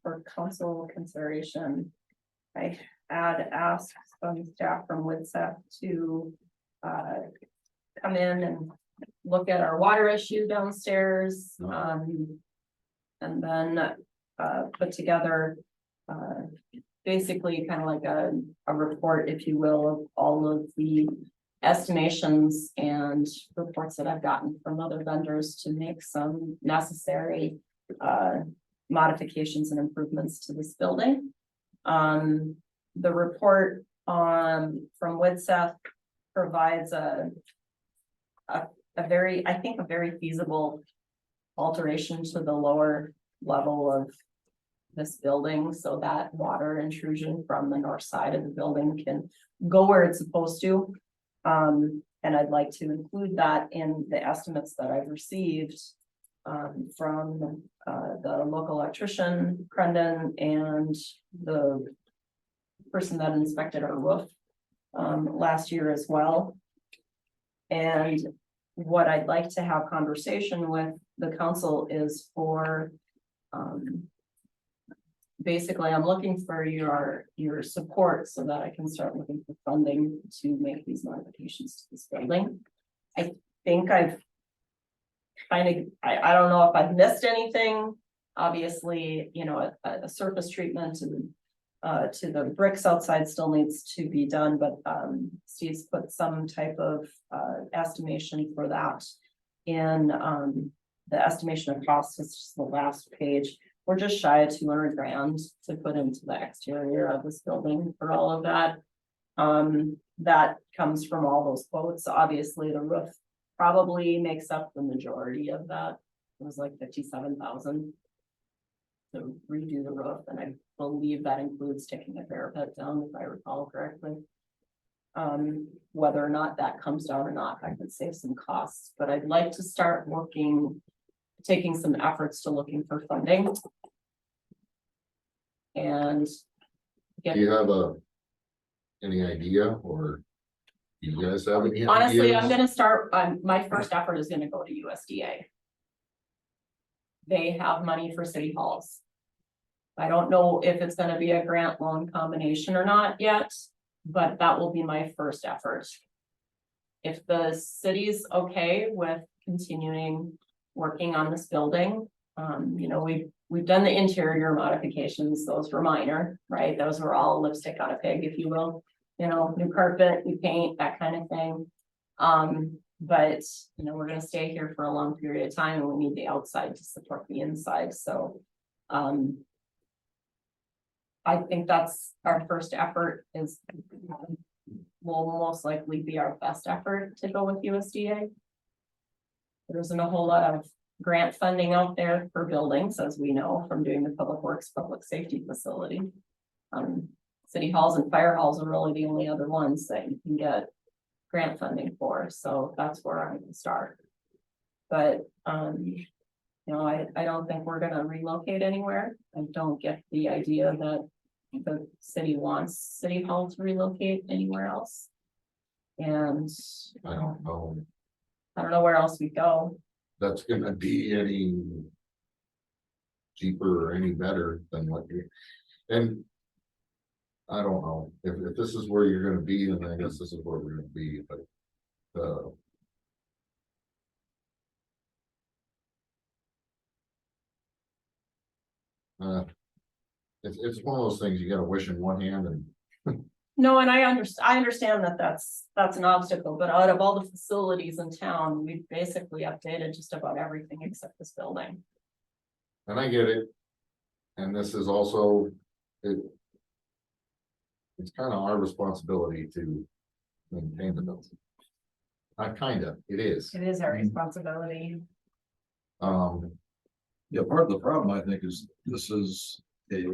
for council consideration. I had asked some staff from WITSEF to come in and look at our water issue downstairs. And then put together basically kind of like a report, if you will, of all of the estimations and reports that I've gotten from other vendors to make some necessary modifications and improvements to this building. The report from WITSEF provides a very, I think, a very feasible alteration to the lower level of this building so that water intrusion from the north side of the building can go where it's supposed to. And I'd like to include that in the estimates that I've received from the local electrician, Crendon, and the person that inspected our roof last year as well. And what I'd like to have conversation with the council is for basically, I'm looking for your support so that I can start looking for funding to make these modifications to this building. I think I've kind of, I don't know if I've missed anything. Obviously, you know, a surface treatment to the bricks outside still needs to be done, but Steve's put some type of estimation for that in the estimation of costs. Is just the last page. We're just shy of 200 grand to put into the exterior of this building for all of that. That comes from all those quotes. Obviously, the roof probably makes up the majority of that. It was like 57,000 to redo the roof, and I believe that includes taking a parapet down, if I recall correctly. Whether or not that comes down or not, I could save some costs, but I'd like to start taking some efforts to looking for funding. And Do you have any idea, or you guys have any honestly, I'm ideas? gonna start, my first effort is gonna go to USDA. They have money for city halls. I don't know if it's gonna be a grant loan combination or not yet, but that will be my first effort. If the city's okay with continuing working on this building, you know, we've done the interior modifications, those were minor, right? Those were all lipstick on a pig, if you will, you know, new carpet, new paint, that kind of thing. But you know, we're gonna stay here for a long period of time and we need the outside to support the inside, so I think that's our first effort is will most likely be our best effort to go with USDA. There isn't a whole lot of grant funding out there for buildings, as we know from doing the public works, public safety facility. City halls and fire halls are really the only other ones that you can get grant funding for, so that's where I'm gonna start. But, you know, I don't think we're gonna relocate anywhere. I don't get the idea that the city wants City Hall to relocate anywhere else. And I don't know, I don't know where else we go. that's gonna be any cheaper or any better than what you, and I don't know, if this is where you're gonna be, then I guess this is where we're gonna be, but, it's one of those things you gotta wish in one hand and No, and I understand that that's an obstacle, but out of all the facilities in town, we've basically updated just about everything except this building. And I get it. And this is also, it. It's kind of our responsibility to maintain the building. Not kinda, it is. It is our responsibility. Yeah, part of the problem, I think, is this is a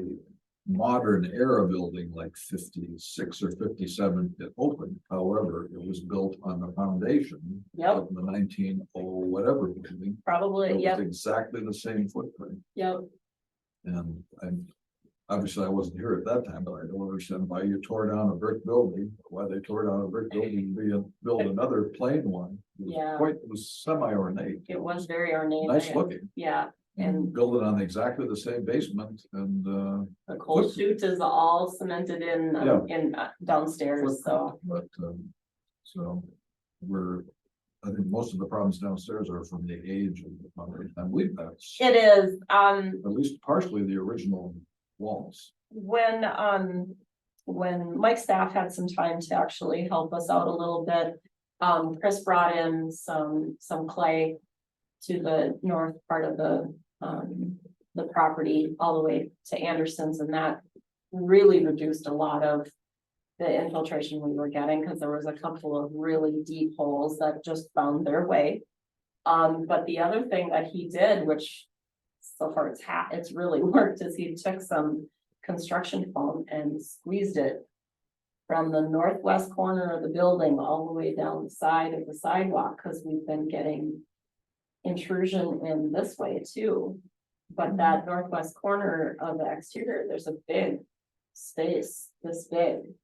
modern era building like 56 or 57 it opened. However, it was built on the foundation Yep, of the 19 or whatever building. probably, It yep, was exactly the same footprint. yep. And obviously I wasn't here at that time, but I don't understand why you tore down a brick building, why they tore down a brick building, and build another plain one. It was Yeah. it was semi-ornate, It was very ornate. nice looking, Yeah, and build it on exactly the same basement and, the cold chute is all cemented in, Yeah. downstairs, so. But, so I think most of the problems downstairs are from the age of the foundation. I believe that's It is, at least partially the original walls. when Mike's staff had some time to actually help us out a little bit. Chris brought in some clay to the north part of the property all the way to Anderson's, and that really reduced a lot of the infiltration we were getting, because there was a couple of really deep holes that just found their way. But the other thing that he did, which so far it's really worked, is he took some construction foam and squeezed it from the northwest corner of the building all the way down the side of the sidewalk, because we've been getting intrusion in this way too. But that northwest corner of the exterior, there's a big space this big.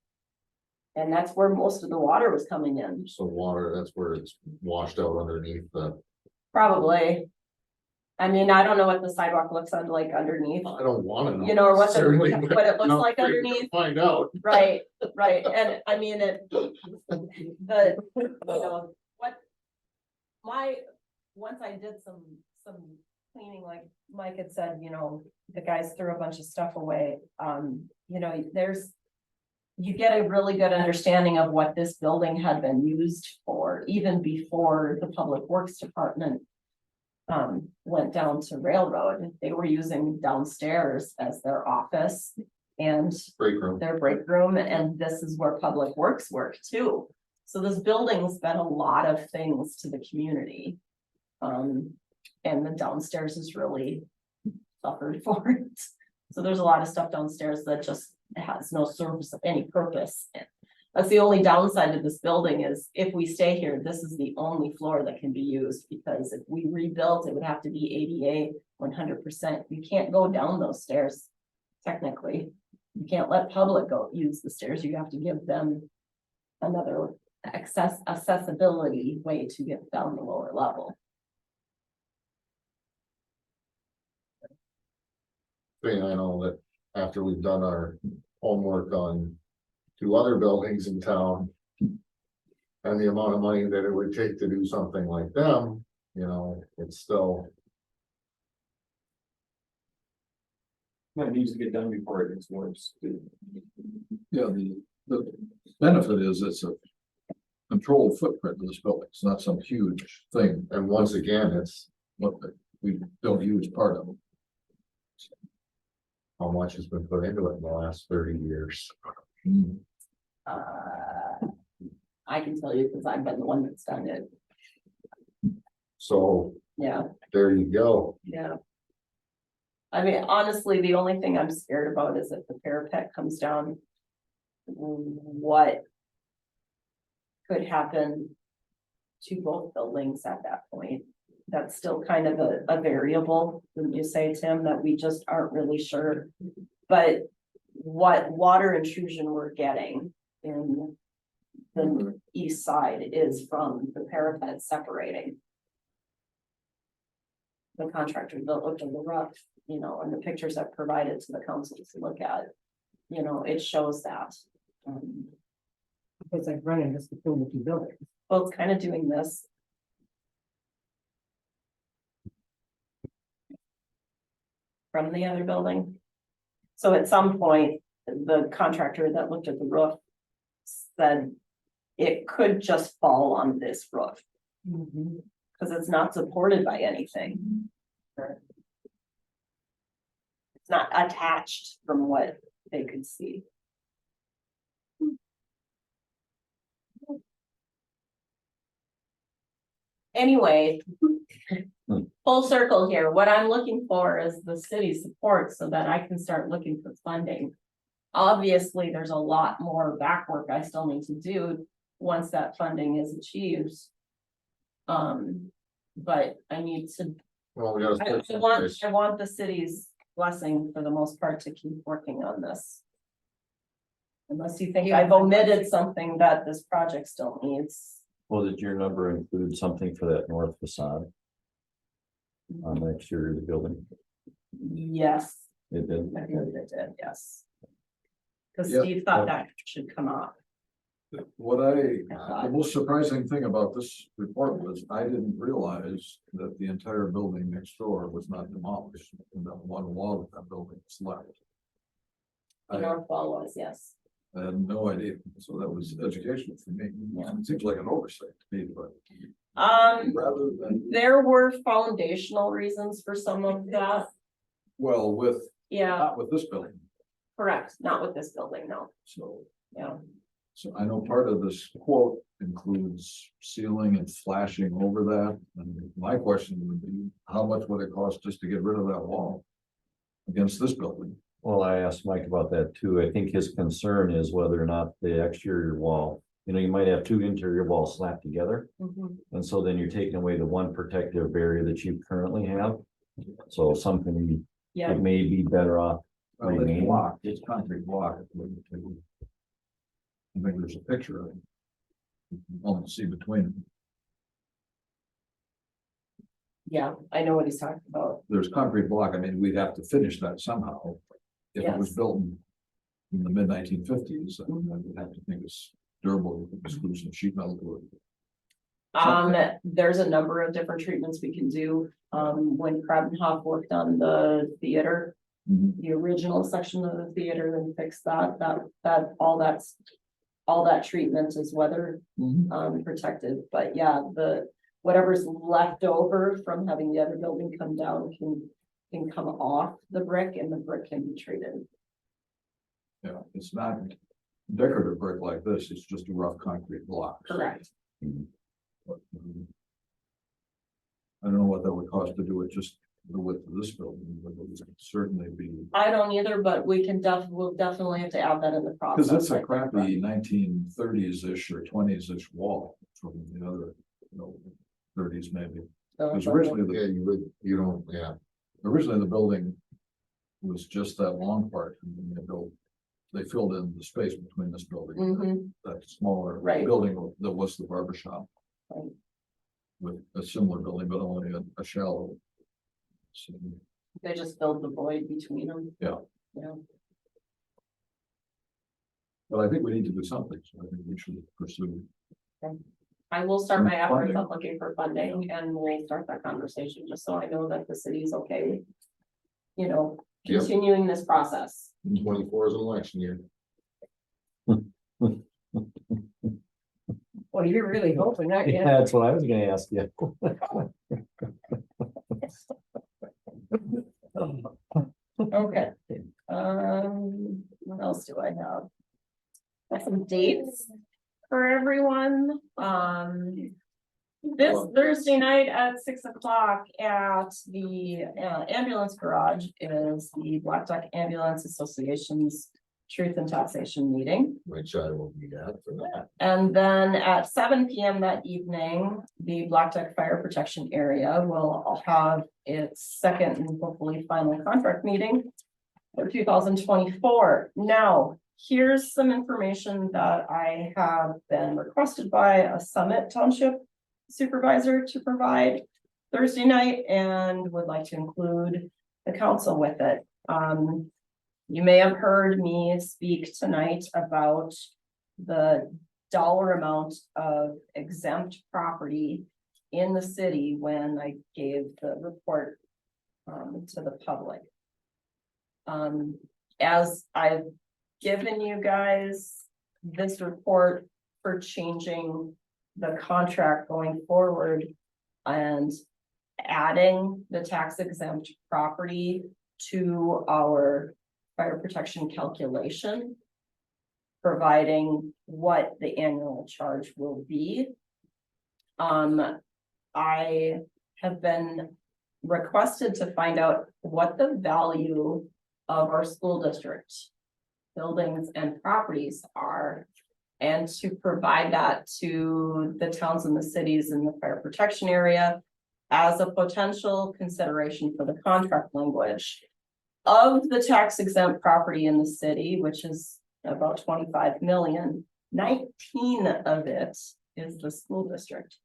And that's where most of the water was coming in, So water, that's where it's washed out underneath the, probably. I mean, I don't know what the sidewalk looks like underneath, I don't wanna know. you know, or what Certainly, it but looks not like for you to underneath. Find out. Right, and I mean, you know, once I did some cleaning, like Mike had said, you know, the guys threw a bunch of stuff away, you know, you get a really good understanding of what this building had been used for, even before the Public Works Department went down to Railroad. They were using downstairs as their office and Break room. their break room, and this is where Public Works work too. So this building's been a lot of things to the community. And the downstairs has really suffered for it. So there's a lot of stuff downstairs that just has no service of any purpose. That's the only downside of this building, is if we stay here, this is the only floor that can be used, because if we rebuilt, it would have to be ADA 100%. You can't go down those stairs. Technically, you can't let public use the stairs. You have to give them another accessibility way to get down the lower level. Thing I know that after we've done our homework on 2 other buildings in town. And the amount of money that it would take to do something like them, you know, it's still. That needs to get done before it gets worse. Yeah, the benefit is it's a controlled footprint of this building. It's not some huge thing, And once again, it's what we don't use part of it. how much has been put into it in the last 30 years. I can tell you because I've been the one that's done it. So Yeah, there you go. yeah. I mean, honestly, the only thing I'm scared about is if the parapet comes down what could happen to both buildings at that point. That's still kind of a variable, wouldn't you say, Tim, that we just aren't really sure. But what water intrusion we're getting in the east side is from the parapet separating. The contractor that looked at the roof, you know, and the pictures I've provided to the council to look at, you know, it shows that. It's like running just between the two buildings. Well, it's kind of doing this. From the other building. So at some point, the contractor that looked at the roof said it could just fall on this roof. Because it's not supported by anything. It's not attached from what they could see. Anyway, full circle here. What I'm looking for is the city support so that I can start looking for funding. Obviously, there's a lot more back work I still need to do once that funding is achieved. But I need to, Well, we gotta. I want the city's blessing for the most part to keep working on this. Unless you think I've omitted something that this project still needs. Well, did your number include something for that north facade on the exterior of the building? Yes, It did. I believe it did, yes. Cause Yeah. Steve thought that should come up. The most surprising thing about this report was I didn't realize that the entire building next door was not demolished, and that one wall of that building was left. The I north wall was, yes. had no idea, so that was educational for me. Yeah. It seems like an oversight to me, but rather than, There were foundational reasons for some of that. well, Yeah, not with this building, correct. Not with this building, no. so. Yeah. So I know part of this quote includes sealing and flashing over that, and my question would be, how much would it cost just to get rid of that wall? Against this building? Well, I asked Mike about that too. I think his concern is whether or not the exterior wall, you know, you might have two interior walls slapped together. Mhm. And so then you're taking away the one protective barrier that you currently have. So something, Yeah, it may be better off. Well, it's Remain. block, it's concrete block. I think there's a picture of it. You can almost see between them. yeah, I know what he's talking about. There's concrete block, I mean, we'd have to finish that somehow. If it was Yes. built in the mid-1950s, I would have to think it's durable, screw some sheet metal to it. There's a number of different treatments we can do. When Krabenhoff worked on the theater, Mhm. the original section of the theater and fixed all that treatment is weather protected, but yeah, whatever's left over from having the other building come down can come off the brick and the brick can be treated. Yeah, it's not decorative brick like this, it's just a rough concrete block. Correct. But, I don't know what that would cost to do it just the width of this building, but it would certainly be, I don't either, but we'll definitely have to add that in the process. because it's I a think, crappy 1930s-ish or 20s-ish wall from the other, 30s maybe. but- Because originally, Yeah, you don't, yeah. originally the building was just that long part, and then they filled in the space between this building and Mhm, that smaller Right. building that was the barber shop. Right. With a similar building, but only a shallow. So, they just filled the void between them. Yeah. Yeah, but I think we need to do something, so I think we should pursue. I will start my efforts Funding. of looking for funding and we'll start that conversation, just so I know that the city is okay with, you know, Yep. continuing this process. 24 is an election year. Well, you're really hoping that, Yeah, yeah. that's what I was gonna ask you. Okay. What else do I have? Got some dates for everyone. This Thursday night at 6 o'clock at the ambulance garage is the Blackduck Ambulance Association's Truth and Taxation meeting. Which I will be at for that. And then at 7 p.m. that evening, the Blackduck Fire Protection Area will have its second and hopefully final contract meeting for 2024. Now, here's some information that I have been requested by a Summit Township supervisor to provide Thursday night and would like to include the council with it. You may have heard me speak tonight about the dollar amount of exempt property in the city when I gave the report to the public. As I've given you guys this report for changing the contract going forward and adding the tax exempt property to our fire protection calculation, providing what the annual charge will be. I have been requested to find out what the value of our school district buildings and properties are, and to provide that to the towns and the cities in the fire protection area as a potential consideration for the contract language. Of the tax exempt property in the city, which is about 25 million, 19 of it is the school district.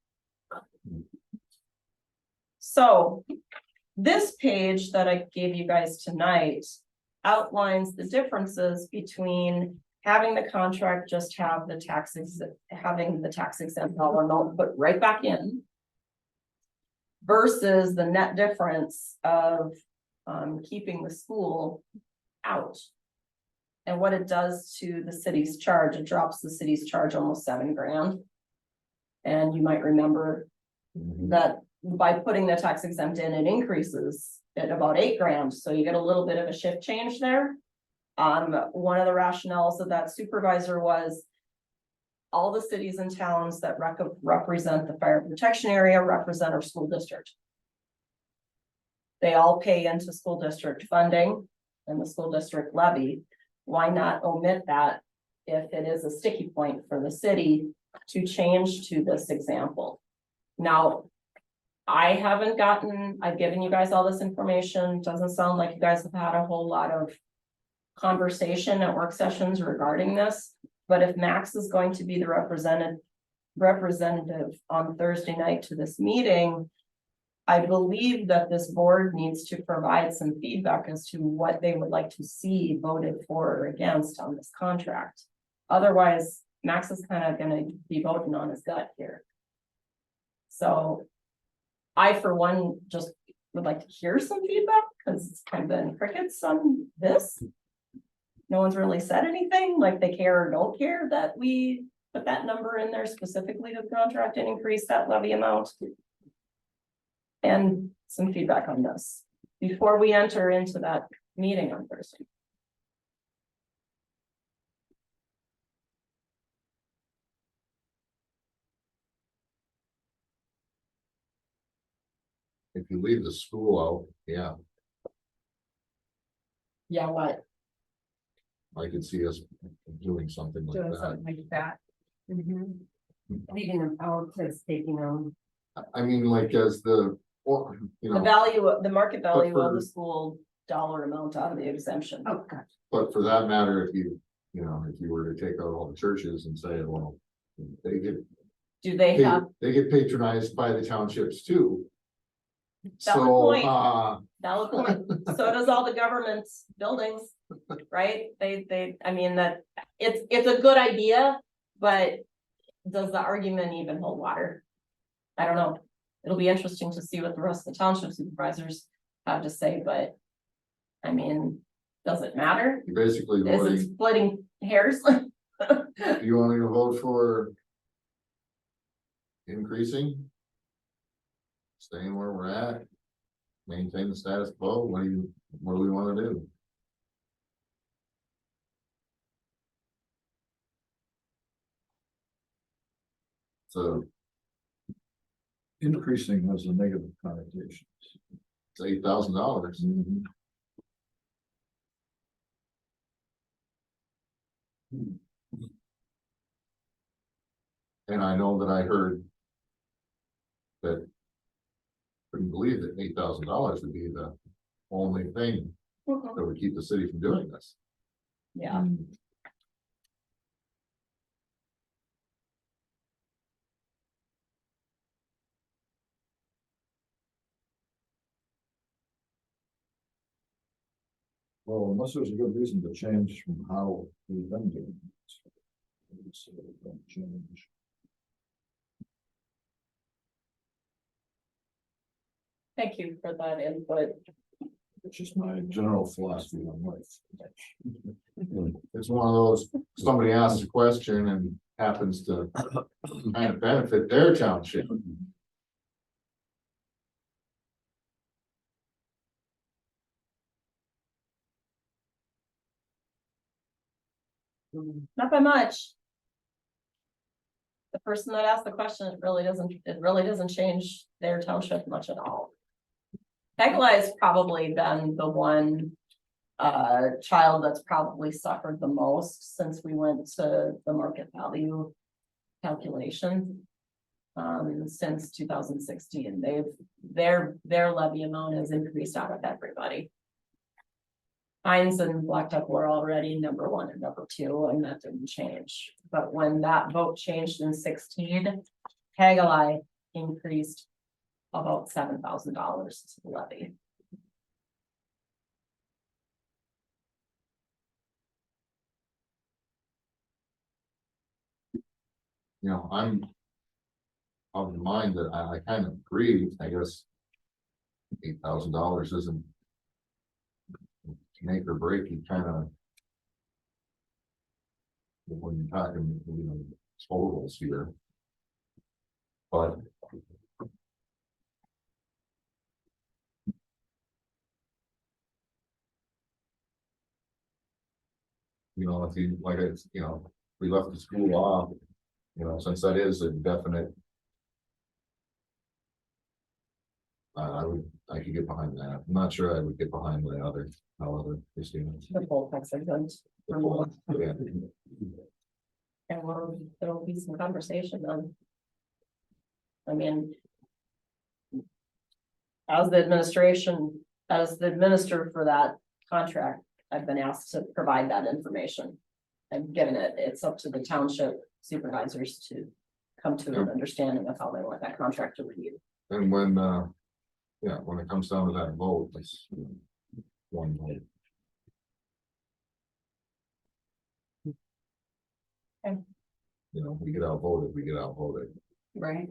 So this page that I gave you guys tonight outlines the differences between having the contract just have the tax having the tax exempt dollar amount put right back in versus the net difference of keeping the school out. And what it does to the city's charge, it drops the city's charge almost $7,000. And you might remember that by putting the tax exempt in, it increases at about $8,000. So you get a little bit of a shift change there. One of the rationales of that supervisor was all the cities and towns that represent the fire protection area represent our school district. They all pay into school district funding and the school district levy. Why not omit that if it is a sticky point for the city to change to this example? Now, I've given you guys all this information. Doesn't sound like you guys have had a whole lot of conversation at work sessions regarding this. But if Max is going to be the representative on Thursday night to this meeting, I believe that this board needs to provide some feedback as to what they would like to see voted for or against on this contract. Otherwise, Max is kind of gonna be voting on his gut here. So I, for one, just would like to hear some feedback because it's kind of been crickets on this. No one's really said anything, like they care or don't care that we put that number in there specifically to the contract and increase that levy amount. And some feedback on this before we enter into that meeting on Thursday. If you leave the school out, yeah, Yeah, what? I could see us doing something like Doing that. something like that. Leaving them out to staking them. I mean, like as the, or, you The know, value, the market value of for- the school dollar amount out of the exemption. Oh, gosh. but for that matter, if you know, if you were to take out all the churches and say, well, they get, Do they have, they get patronized by the townships too. Valid So, point. valid point, so does all the government's buildings, right? I mean, that, it's a good idea, but does the argument even hold water? I don't know. It'll be interesting to see what the rest of the township supervisors have to say, but I mean, does it matter? you're basically Is it voting, splitting hairs? do you want to vote for increasing? Staying where we're at? Maintain the status quo? What do we want to do? So Increasing has a negative connotation. it's $8,000. And I know that I heard that couldn't believe that $8,000 would be the only thing that would keep the city from doing this. Yeah, Well, unless there's a good reason to change from how we've been doing it. So, don't change. thank you for that input. It's just my general philosophy on life. It's one of those, somebody asks a question and happens to kind of benefit their township. Not by much. The person that asked the question, it really doesn't change their township much at all. Hegla has probably been the one child that's probably suffered the most since we went to the market value calculation. Since 2016, their levy amount has increased out of everybody. Heinz and Blackduck were already number 1 and number 2, and that didn't change. But when that vote changed in 16, Haggai increased about $7,000 to the levy. You know, I'm of the mind that I kind of agree, I guess. $8,000 isn't make or break, you kind of. When you're talking, you know, totals here. But. You know, if you, like, it's, you know, we left the school off, you know, since that is a definite. I could get behind that. I'm not sure I would get behind the other, however, Christina. The poll tax are good. Yeah. And there'll be some conversation on. I mean. As the administrator for that contract, I've been asked to provide that information. I've given it, it's up to the township supervisors to come to an understanding of how they want that contract to read. And when, yeah, when it comes down to that vote, it's one vote. Okay. You know, we get outvoted, Right.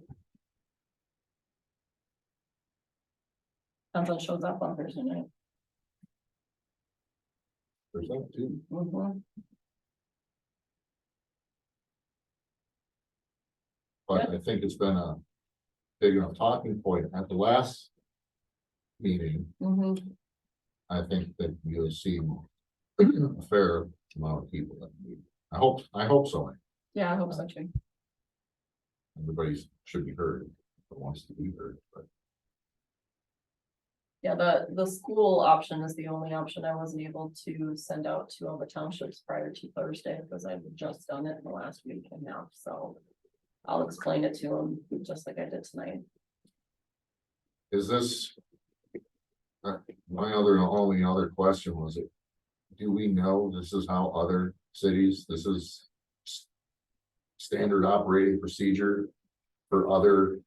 Until it shows up on Thursday night. There's that too. But I think it's been a big enough talking point at the last meeting. I think that you'll see a fair amount of people that meet. I hope so. Yeah, I hope so too. Everybody should be heard, that wants to be heard, but. Yeah, the school option is the only option I wasn't able to send out to all the townships prior to Thursday, because I've just done it in the last week and a half, so. I'll explain it to them, just like I did tonight. Is this? My only other question was it, do we know this is how other cities, this is standard operating procedure for other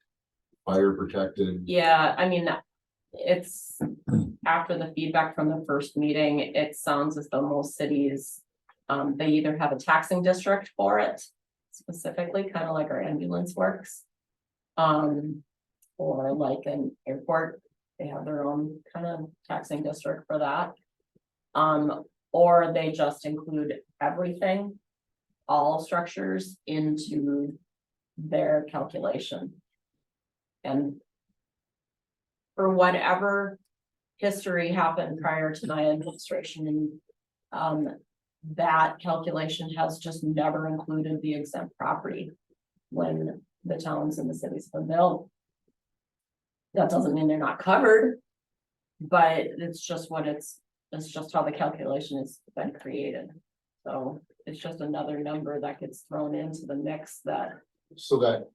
fire protected? Yeah, I mean, it's after the feedback from the first meeting, it sounds as though most cities, they either have a taxing district for it, specifically, kind of like our ambulance works. Or like an airport, they have their own kind of taxing district for that. Or they just include everything, all structures into their calculation. And for whatever history happened prior to my administration, that calculation has just never included the exempt property when the towns and the cities have been built. That doesn't mean they're not covered, but it's just what it's just how the calculation has been created. So It's just another number that gets thrown into the mix that, So that.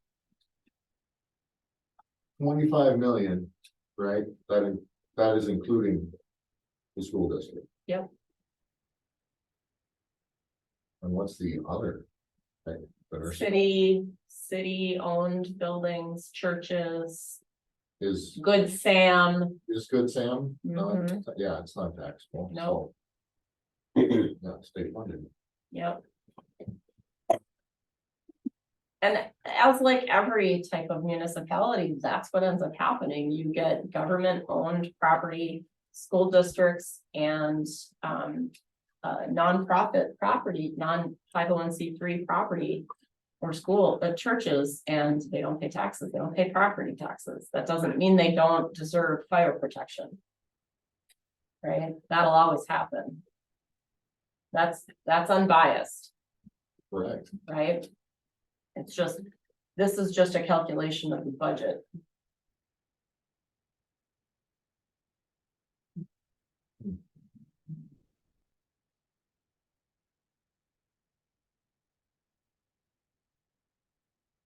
25 million, right, that is including the school district. Yep. And what's the other? That are, city-owned buildings, churches, is Good Sam. Good Sam? No, Mhm. yeah, it's not taxable. No. So. Yeah, state funded. Yep. And as like every type of municipality, that's what ends up happening. You get government-owned property, school districts and nonprofit property, non-501c3 property or school, churches, and they don't pay taxes. They don't pay property taxes. That doesn't mean they don't deserve fire protection. Right? That'll always happen. That's unbiased. Correct. Right? It's just, this is just a calculation of the budget.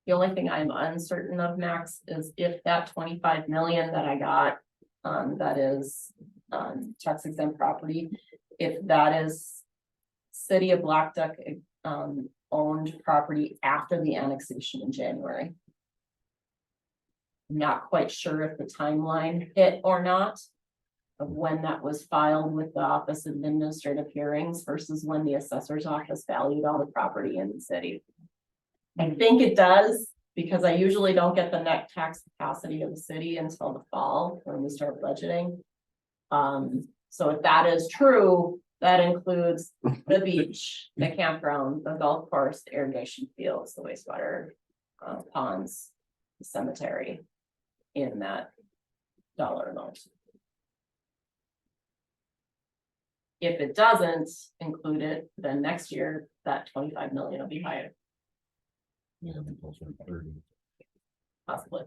The only thing I'm uncertain of, Max, is if that 25 million that I got, that is, tax exempt property, if that is city of Blackduck, owned property after the annexation in January. Not quite sure if the timeline hit or not of when that was filed with the Office of Administrative Hearings versus when the assessor's office valued all the property in the city. I think it does, because I usually don't get the net tax capacity of the city until the fall when we start budgeting. So if that is true, that includes the beach, the campground, the golf course, the irrigation fields, the wastewater ponds, the cemetery in that dollar amount. If it doesn't include it, then next year that 25 million will be higher, Yeah, I think those are 30. possibly.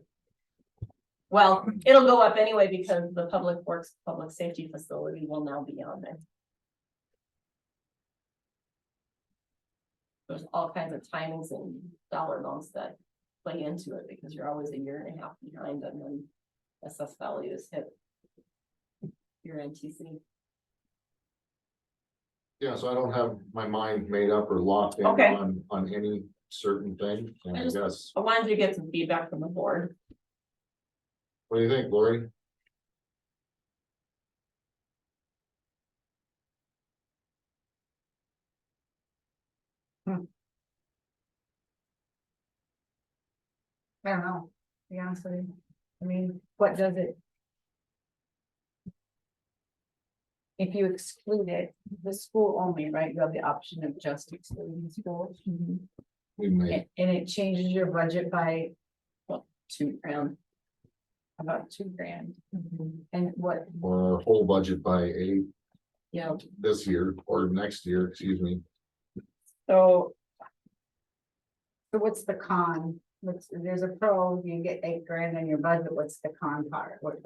Well, it'll go up anyway because the public works, public safety facility will now be on there. There's all kinds of timings and dollar amounts that play into it because you're always a year and a half behind and then assessed values hit your NTC. Yeah, so I don't have my mind made up or locked in Okay. on any certain thing, and I guess, I wanted to get some feedback from the board. what do you think, Lori? I don't know, to be honest with you. I mean, what does it? If you exclude it, the school only, right, you have the option of just excluding the schools. We may, And it changes your budget by $2 grand. about $2,000. And what, or our whole budget by 8 Yeah, this year, or next year, excuse me. so so what's the con? There's a pro, you get $8,000 in your budget, what's the con part? What's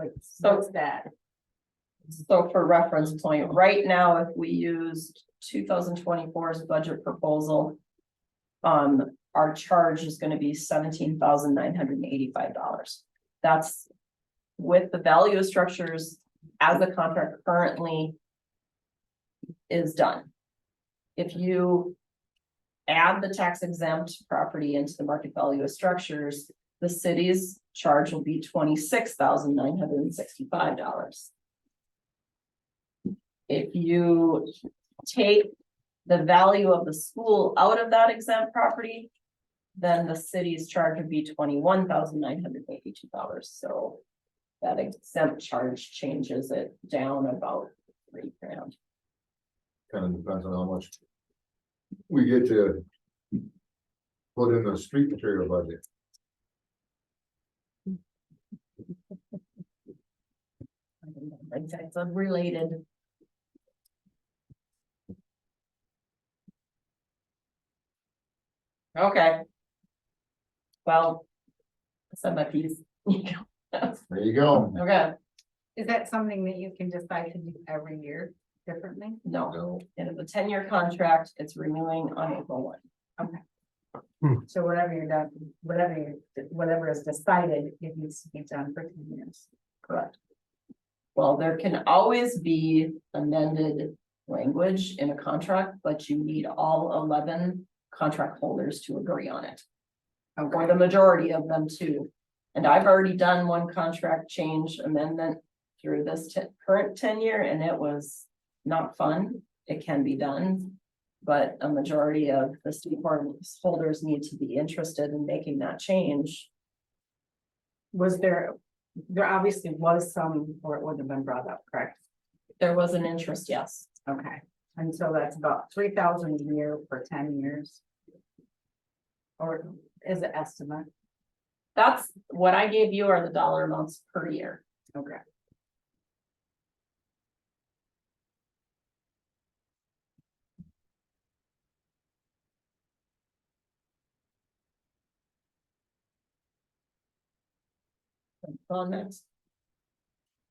that? So for reference point, right now, if we used 2024's budget proposal. Our charge is gonna be $17,985. That's with the value of structures as the contract currently is done. If you add the tax exempt property into the market value of structures, the city's charge will be $26,965. If you take the value of the school out of that exempt property, then the city's charge would be $21,982. So that exempt charge changes it down about $3,000. Kind of depends on how much we get to put in the street material budget. It's unrelated. Okay. Well, I said my piece. There you go. Okay, Is that something that you can decide to do every year? differently? No, No, in the 10-year contract, it's renewing on April 1. So whatever you're done, whatever is decided, it needs to be done for 10 years. Correct. Well, there can always be amended language in a contract, but you need all 11 contract holders to agree on it. Or the majority of them too. And I've already done one contract change amendment through this current tenure, and it was not fun. It can be done. But a majority of the state board holders need to be interested in making that change. Was there obviously was some, or it wouldn't have been brought up, correct? There was an interest, yes. Okay, and so that's about 3,000 a year for 10 years. Or is it estimate? That's what I gave you are the dollar amounts per year. Okay. On next.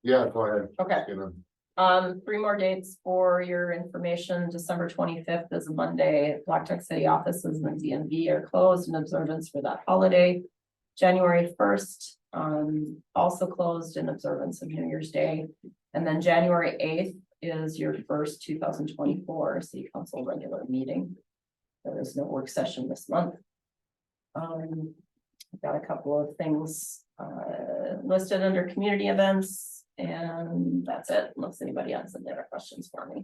yeah, go ahead. Okay. You know, 3 more dates for your information. December 25th is a Monday. Blackduck City offices and the DMV are closed in observance for that holiday. January 1st, also closed in observance of New Year's Day. And then January 8th is your first 2024 city council regular meeting. There is no work session this month. I've got a couple of things listed under community events, and that's it, unless anybody has any other questions for me.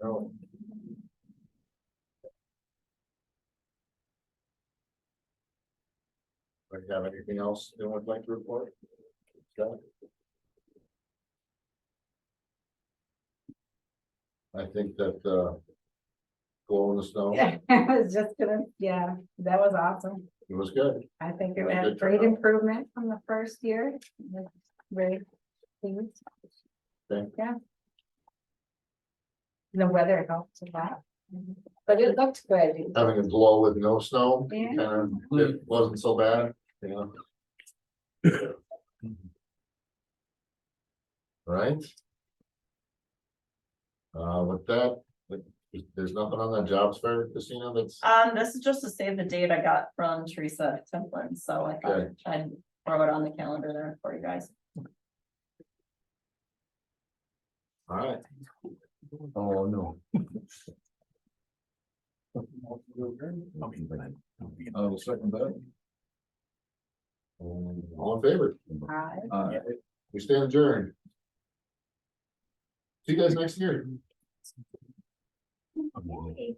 no. Do you have anything else you would like to report? Scott? I think that, go in the snow, Yeah, I was just gonna, yeah, that was awesome. it was good. I think it Yeah, had good great turnout. improvement from the first year. Very pleased. Thank Yeah. The weather helped a lot, but it looked good. Having a glow with no snow, Yeah. kind of, it wasn't so bad, you know. Right? With that, there's nothing on that jobs fair, Christina, that's, This is just to save the date I got from Teresa Templin, so I thought Okay. I'd throw it on the calendar there for you guys. all right. Oh, no. I will second that. All in favor? We stand adjourned. See you guys next year. Okay.